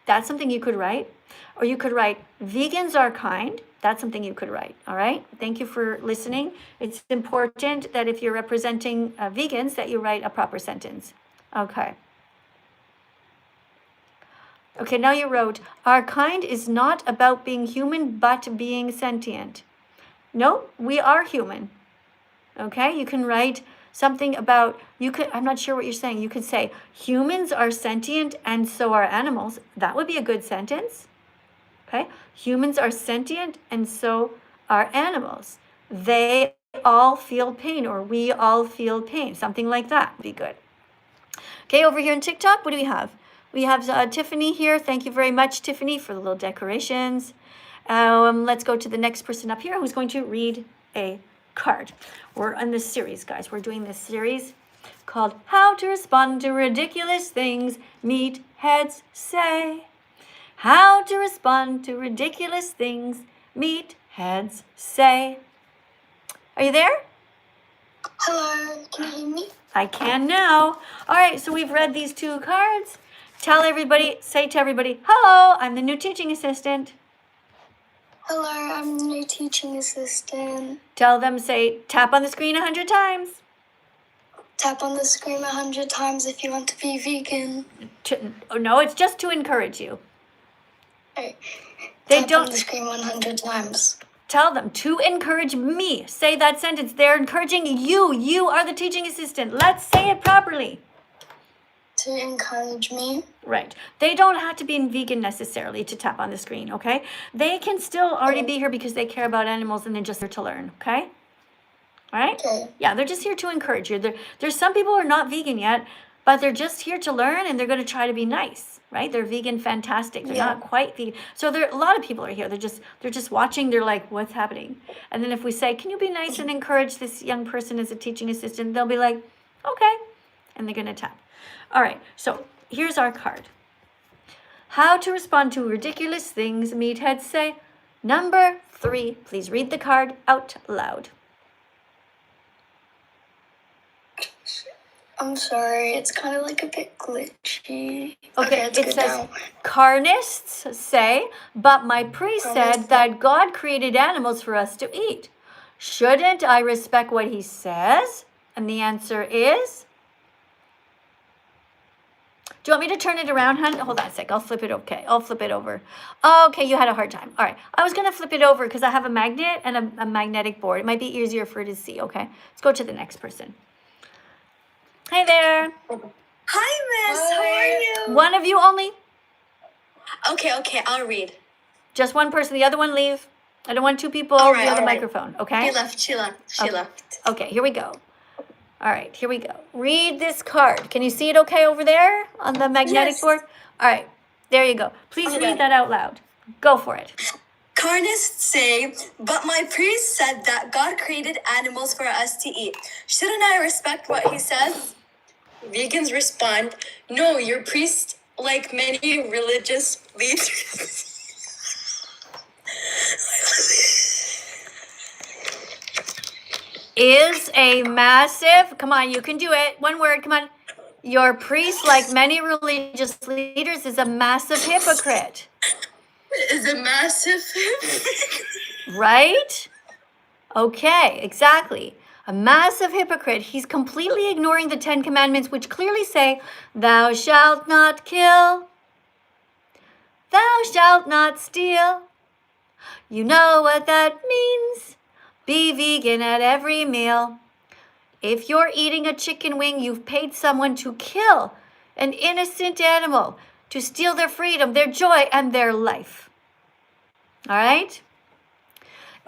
That's something you could write. Or you could write, vegans are kind. That's something you could write, all right? Thank you for listening. It's important that if you're representing vegans that you write a proper sentence. Okay. Okay, now you wrote, our kind is not about being human, but being sentient. No, we are human. Okay, you can write something about, I'm not sure what you're saying. You could say, humans are sentient and so are animals. That would be a good sentence. Okay, humans are sentient and so are animals. They all feel pain, or we all feel pain. Something like that would be good. Okay, over here on TikTok, what do we have? We have Tiffany here. Thank you very much, Tiffany, for the little decorations. Let's go to the next person up here who's going to read a card. We're on this series, guys. We're doing this series called How to Respond to Ridiculous Things Meatheads Say. How to respond to ridiculous things meatheads say. Are you there? Hello, can you hear me? I can now. All right, so we've read these two cards. Tell everybody, say to everybody, hello, I'm the new teaching assistant. Hello, I'm the new teaching assistant. Tell them, say, tap on the screen 100 times. Tap on the screen 100 times if you want to be vegan. No, it's just to encourage you. Oh, They tap don't on the screen 100 times. Tell them to encourage me. Say that sentence. They're encouraging you. You are the teaching assistant. Let's say it properly. To encourage me. Right. They don't have to be vegan necessarily to tap on the screen, okay? They can still already be here because they care about animals and they're just here to learn, okay? All right? Okay. Yeah, they're just here to encourage you. There's some people who are not vegan yet, but they're just here to learn and they're going to try to be nice, right? They're vegan fantastic. They're not quite vegan. So a lot of people are here. They're just watching. They're like, what's happening? And then if we say, can you be nice and encourage this young person as a teaching assistant? They'll be like, okay. And they're going to tap. All right. So here's our card. How to respond to ridiculous things meatheads say. Number 3. Please read the card out loud. I'm sorry, it's kind of like a bit glitchy. Okay, it's it good says, now. carnists say, but my priest Carnists said that God created animals for us to eat. Shouldn't I respect what he says? And the answer is... Do you want me to turn it around, hon? Hold on a sec. I'll flip it. Okay, I'll flip it over. Okay, you had a hard time. All right. I was going to flip it over because I have a magnet and a magnetic board. It might be easier for you to see, okay? Let's go to the next person. Hi there. Hi, Miss. How are you? One of you only? Okay, I'll read. Just one person. The other one leave. I don't want two people All right, near the all right. microphone, okay? She left. Okay, here we go. All right, here we go. Read this card. Can you see it okay over there on the magnetic Yes. board? All right, there you go. Please Okay. read that out loud. Go for it. Carnists say, but my priest said that God created animals for us to eat. Shouldn't I respect what he says? Vegans respond, no, your priest, like many religious leaders... Is a massive, come on, you can do it. One word, come on. Your priest, like many religious leaders, is a massive hypocrite. is a massive... Right? Okay, exactly. A massive hypocrite. He's completely ignoring the 10 Commandments, which clearly say, thou shalt not kill. Thou shalt not steal. You know what that means. Be vegan at every meal. If you're eating a chicken wing, you've paid someone to kill an innocent animal, to steal their freedom, their joy, and their life. All right?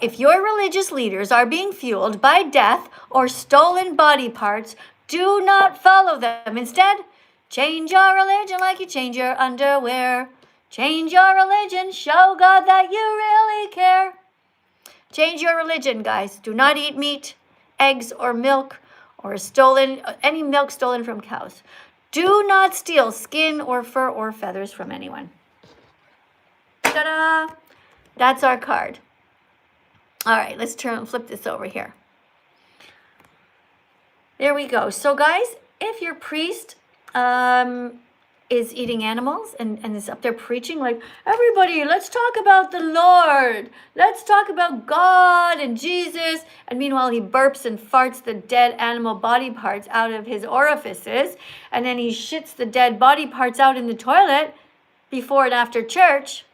If your religious leaders are being fueled by death or stolen body parts, do not follow them. Instead, change your religion like you change your underwear. Change your religion, show God that you really care. Change your religion, guys. Do not eat meat, eggs, or milk, or any milk stolen from cows. Do not steal skin or fur or feathers from anyone. Ta-da! That's our card. All right, let's flip this over here. There we go. So guys, if your priest is eating animals and is up there preaching like, everybody, let's talk about the Lord. Let's talk about God and Jesus. And meanwhile, he burps and farts the dead animal body parts out of his orifices. And then he shits the dead body parts out in the toilet before and after church.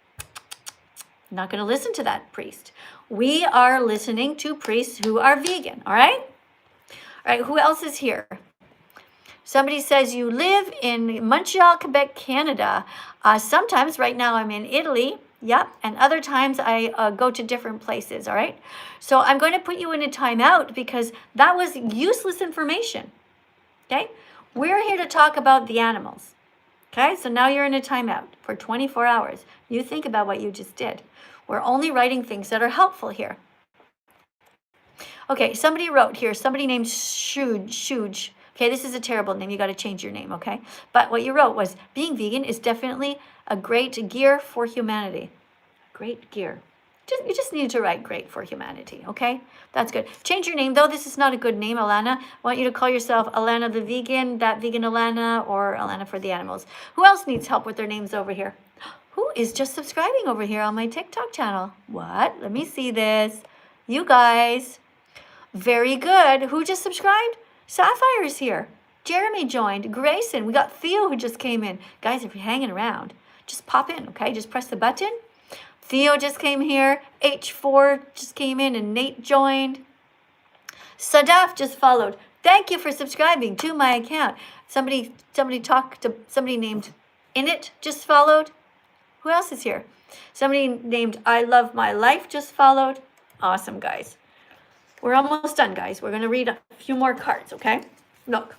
I'm not going to listen to that priest. We are listening to priests who are vegan, all right? All right, who else is here? Somebody says you live in Montreal, Quebec, Canada. Sometimes, right now, I'm in Italy. Yep, and other times I go to different places, all right? So I'm going to put you in a timeout because that was useless information, okay? We're here to talk about the animals, okay? So now you're in a timeout for 24 hours. You think about what you just did. We're only writing things that are helpful here. Okay, somebody wrote here, somebody named Shuj. Okay, this is a terrible name. You got to change your name, okay? But what you wrote was, being vegan is definitely a great gear for humanity. Great gear. You just need to write great for humanity, okay? That's good. Change your name, though. This is not a good name, Alana. I want you to call yourself Alana the Vegan, That Vegan Alana, or Alana for the Animals. Who else needs help with their names over here? Who is just subscribing over here on my TikTok channel? What? Let me see this. You guys. Very good. Who just subscribed? Sapphire is here. Jeremy joined. Grayson. We got Theo who just came in. Guys, if you're hanging around, just pop in, okay? Just press the button. Theo just came here. H4 just came in and Nate joined. Sadaf just followed. Thank you for subscribing to my account. Somebody named Init just followed. Who else is here? Somebody named I Love My Life just followed. Awesome, guys. We're almost done, guys. We're going to read a few more cards, okay? Look.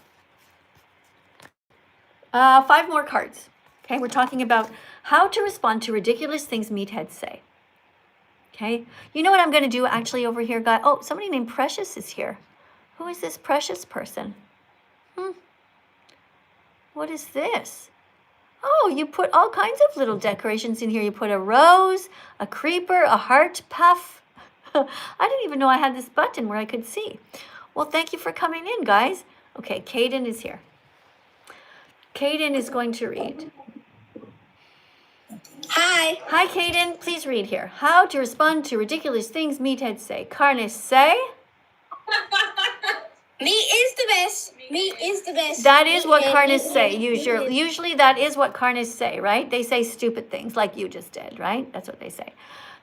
5 more cards. Okay, we're talking about how to respond to ridiculous things meatheads say. Okay? You know what I'm going to do actually over here, guys? Oh, somebody named Precious is here. Who is this Precious person? What is this? Oh, you put all kinds of little decorations in here. You put a rose, a creeper, a heart puff. I didn't even know I had this button where I could see. Well, thank you for coming in, guys. Okay, Caden is here. Caden is going to read. Hi. Hi, Caden. Please read here. How to respond to ridiculous things meatheads say. Carnists say? Meat is the best. Meat is the best. That is what carnists say. Usually that is what carnists say, right? They say stupid things like you just did, right? That's what they say.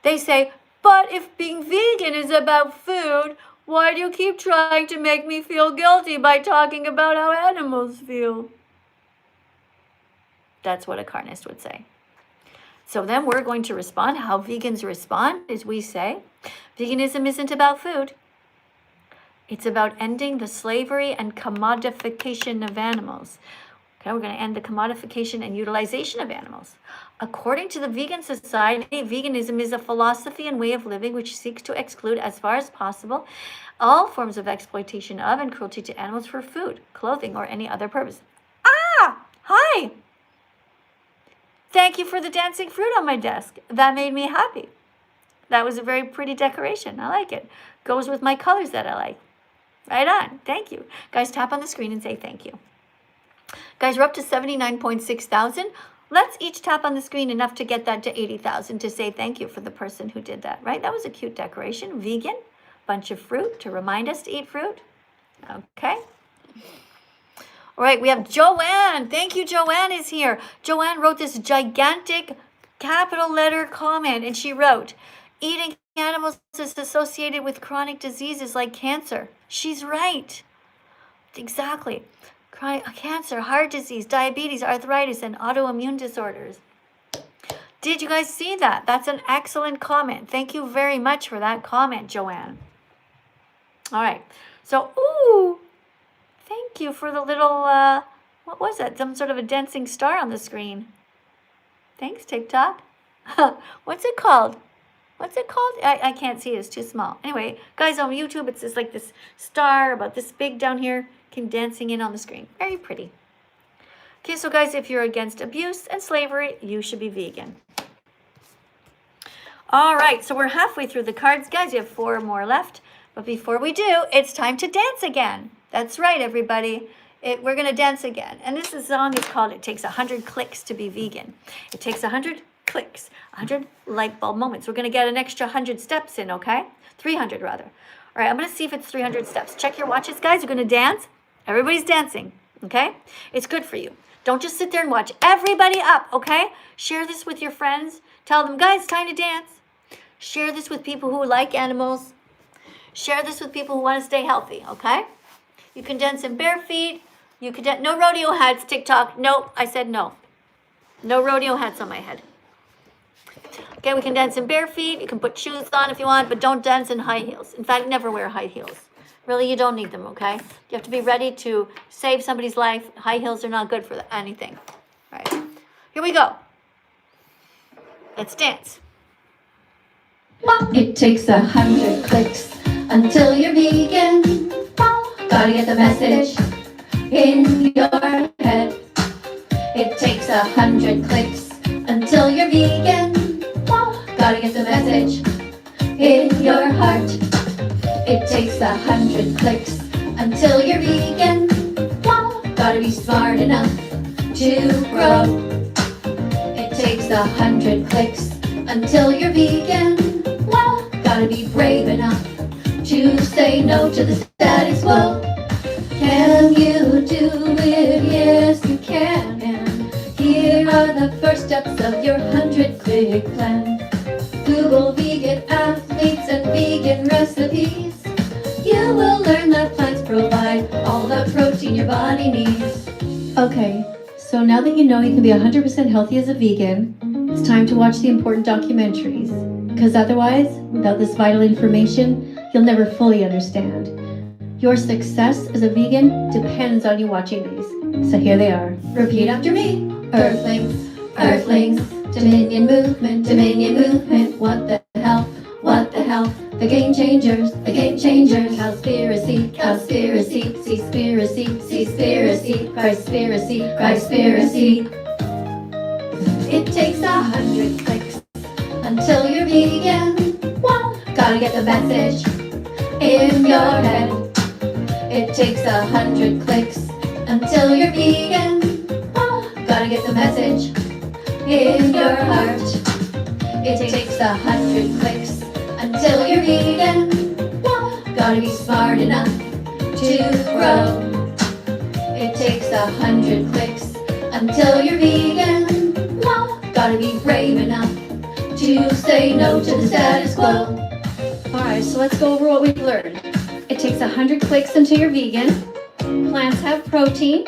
They say, but if being vegan is about food, why do you keep trying to make me feel guilty by talking about how animals feel? That's what a carnist would say. So then we're going to respond. How vegans respond is we say, veganism isn't about food. It's about ending the slavery and commodification of animals. Okay, we're going to end the commodification and utilization of animals. According to the Vegan Society, veganism is a philosophy and way of living which seeks to exclude, as far as possible, all forms of exploitation of and cruelty to animals for food, clothing, or any other purpose. Ah! Hi! Thank you for the dancing fruit on my desk. That made me happy. That was a very pretty decoration. I like it. Goes with my colors that I like. Right on. Thank you. Guys, tap on the screen and say thank you. Guys, we're up to 79.6 thousand. Let's each tap on the screen enough to get that to 80,000 to say thank you for the person who did that, right? That was a cute decoration. Vegan, bunch of fruit to remind us to eat fruit. Okay. All right, we have Joanne. Thank you, Joanne is here. Joanne wrote this gigantic capital letter comment, and she wrote, eating animals is associated with chronic diseases like cancer. She's right. Exactly. Chronic cancer, heart disease, diabetes, arthritis, and autoimmune disorders. Did you guys see that? That's an excellent comment. Thank you very much for that comment, Joanne. All right. So, ooh, thank you for the little, what was that? Some sort of a dancing star on the screen. Thanks, TikTok. What's it called? What's it called? I can't see it. It's too small. Anyway, guys, on YouTube, it's just like this star about this big down here, came dancing in on the screen. Very pretty. Okay, so guys, if you're against abuse and slavery, you should be vegan. All right, so we're halfway through the cards. Guys, you have 4 more left. But before we do, it's time to dance again. That's right, everybody. We're going to dance again. And this song is called It Takes 100 Clicks to Be Vegan. It takes 100 clicks, 100 light bulb moments. We're going to get an extra 100 steps in, okay? 300 rather. All right, I'm going to see if it's 300 steps. Check your watches, guys. We're going to dance. Everybody's dancing, okay? It's good for you. Don't just sit there and watch. Everybody up, okay? Share this with your friends. Tell them, guys, time to dance. Share this with people who like animals. Share this with people who want to stay healthy, okay? You can dance in bare feet. You can dance. No rodeo hats, TikTok. No, I said no. No rodeo hats on my head. Okay, we can dance in bare feet. You can put shoes on if you want, but don't dance in high heels. In fact, never wear high heels. Really, you don't need them, okay? You have to be ready to save somebody's life. High heels are not good for anything. All right, here we go. Let's dance. It takes 100 clicks until you're vegan. Gotta get the message in your head. It takes 100 clicks until you're vegan. Gotta get the message in your heart. It takes 100 clicks until you're vegan. Gotta be smart enough to grow. It takes 100 clicks until you're vegan. Gotta be brave enough to say no to the status quo. Can you do it? Yes, you can. And here are the first steps of your 100-click plan. Google vegan athletes and vegan recipes. You will learn that plants provide all the protein your body needs. Okay, so now that you know you can be 100% healthy as a vegan, it's time to watch the important documentaries. Because otherwise, without this vital information, you'll never fully understand. Your success as a vegan depends on you watching these. So here they are. Repeat after me. Earthlings, earthlings, Dominion movement, what the hell, what the hell? The game changers, Cowspiracy, cowspiracy, seaspiracy, seaspiracy, Christspiracy, Christspiracy. It takes 100 clicks until you're vegan. Gotta get the message in your head. It takes 100 clicks until you're vegan. Gotta get the message in your heart. It takes 100 clicks until you're vegan. Gotta be smart enough to grow. It takes 100 clicks until you're vegan. Gotta be brave enough to say no to the status quo. Alright, so let's go over what we've learned. It takes 100 clicks until you're vegan. Plants have protein.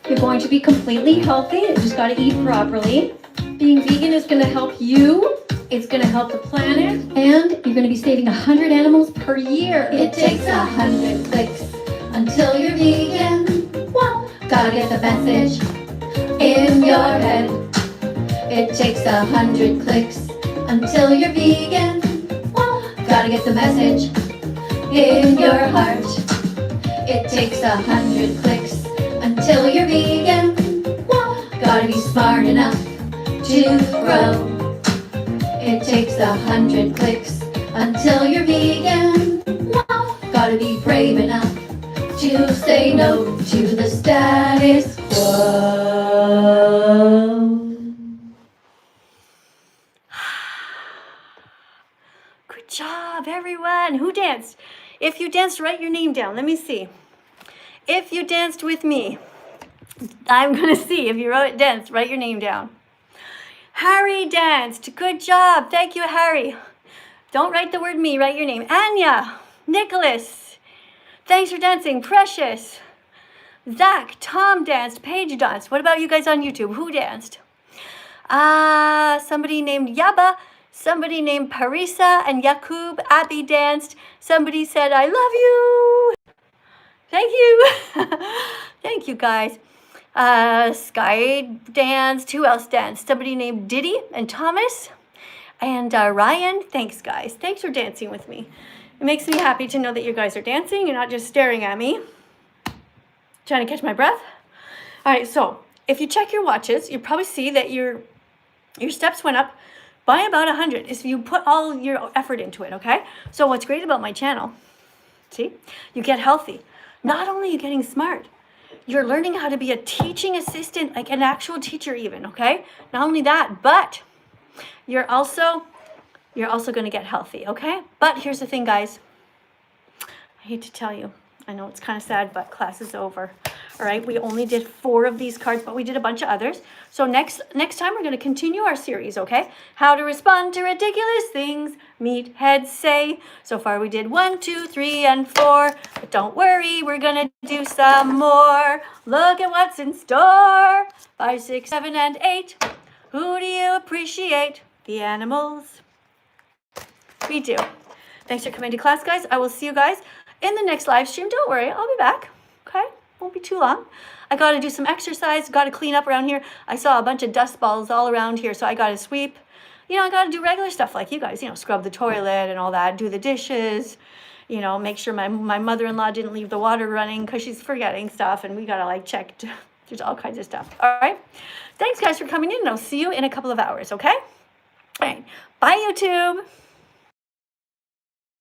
You're going to be completely healthy. You just got to eat properly. Being vegan is going to help you. It's going to help the planet. And you're going to be saving 100 animals per year. It takes 100 clicks until you're vegan. Gotta get the message in your head. It takes 100 clicks until you're vegan. Gotta get the message in your heart. It takes 100 clicks until you're vegan. Gotta be smart enough to grow. It takes 100 clicks until you're vegan. Gotta be brave enough to say no to the status quo. Good job, everyone. Who danced? If you danced, write your name down. Let me see. If you danced with me, I'm going to see if you danced. Write your name down. Harry danced. Good job. Thank you, Harry. Don't write the word me. Write your name. Anya. Nicholas. Thanks for dancing. Precious. Zach. Tom danced. Paige danced. What about you guys on YouTube? Who danced? Somebody named Yaba, somebody named Parisa and Yakub. Abby danced. Somebody said, I love you. Thank you. Thank you, guys. Sky danced. Who else danced? Somebody named Diddy and Thomas and Ryan. Thanks, guys. Thanks for dancing with me. It makes me happy to know that you guys are dancing. You're not just staring at me, trying to catch my breath. All right, so if you check your watches, you probably see that your steps went up by about 100 if you put all your effort into it, okay? So what's great about my channel, see, you get healthy. Not only are you getting smart, you're learning how to be a teaching assistant, like an actual teacher even, okay? Not only that, but you're also going to get healthy, okay? But here's the thing, guys. I hate to tell you. I know it's kind of sad, but class is over. All right, we only did 4 of these cards, but we did a bunch of others. So next time we're going to continue our series, okay? How to respond to ridiculous things meatheads say. So far we did 1, 2, 3, and 4. But don't worry, we're going to do some more. Look at what's in store. 5, 6, 7, and 8. Who do you appreciate? The animals. We do. Thanks for coming to class, guys. I will see you guys in the next live stream. Don't worry, I'll be back. Okay? Won't be too long. I got to do some exercise. Got to clean up around here. I saw a bunch of dust balls all around here, so I got to sweep. You know, I got to do regular stuff like you guys. You know, scrub the toilet and all that. Do the dishes. You know, make sure my mother-in-law didn't leave the water running because she's forgetting stuff, and we got to like check. There's all kinds of stuff. All right? Thanks, guys, for coming in, and I'll see you in a couple of hours, okay? All right. Bye, YouTube.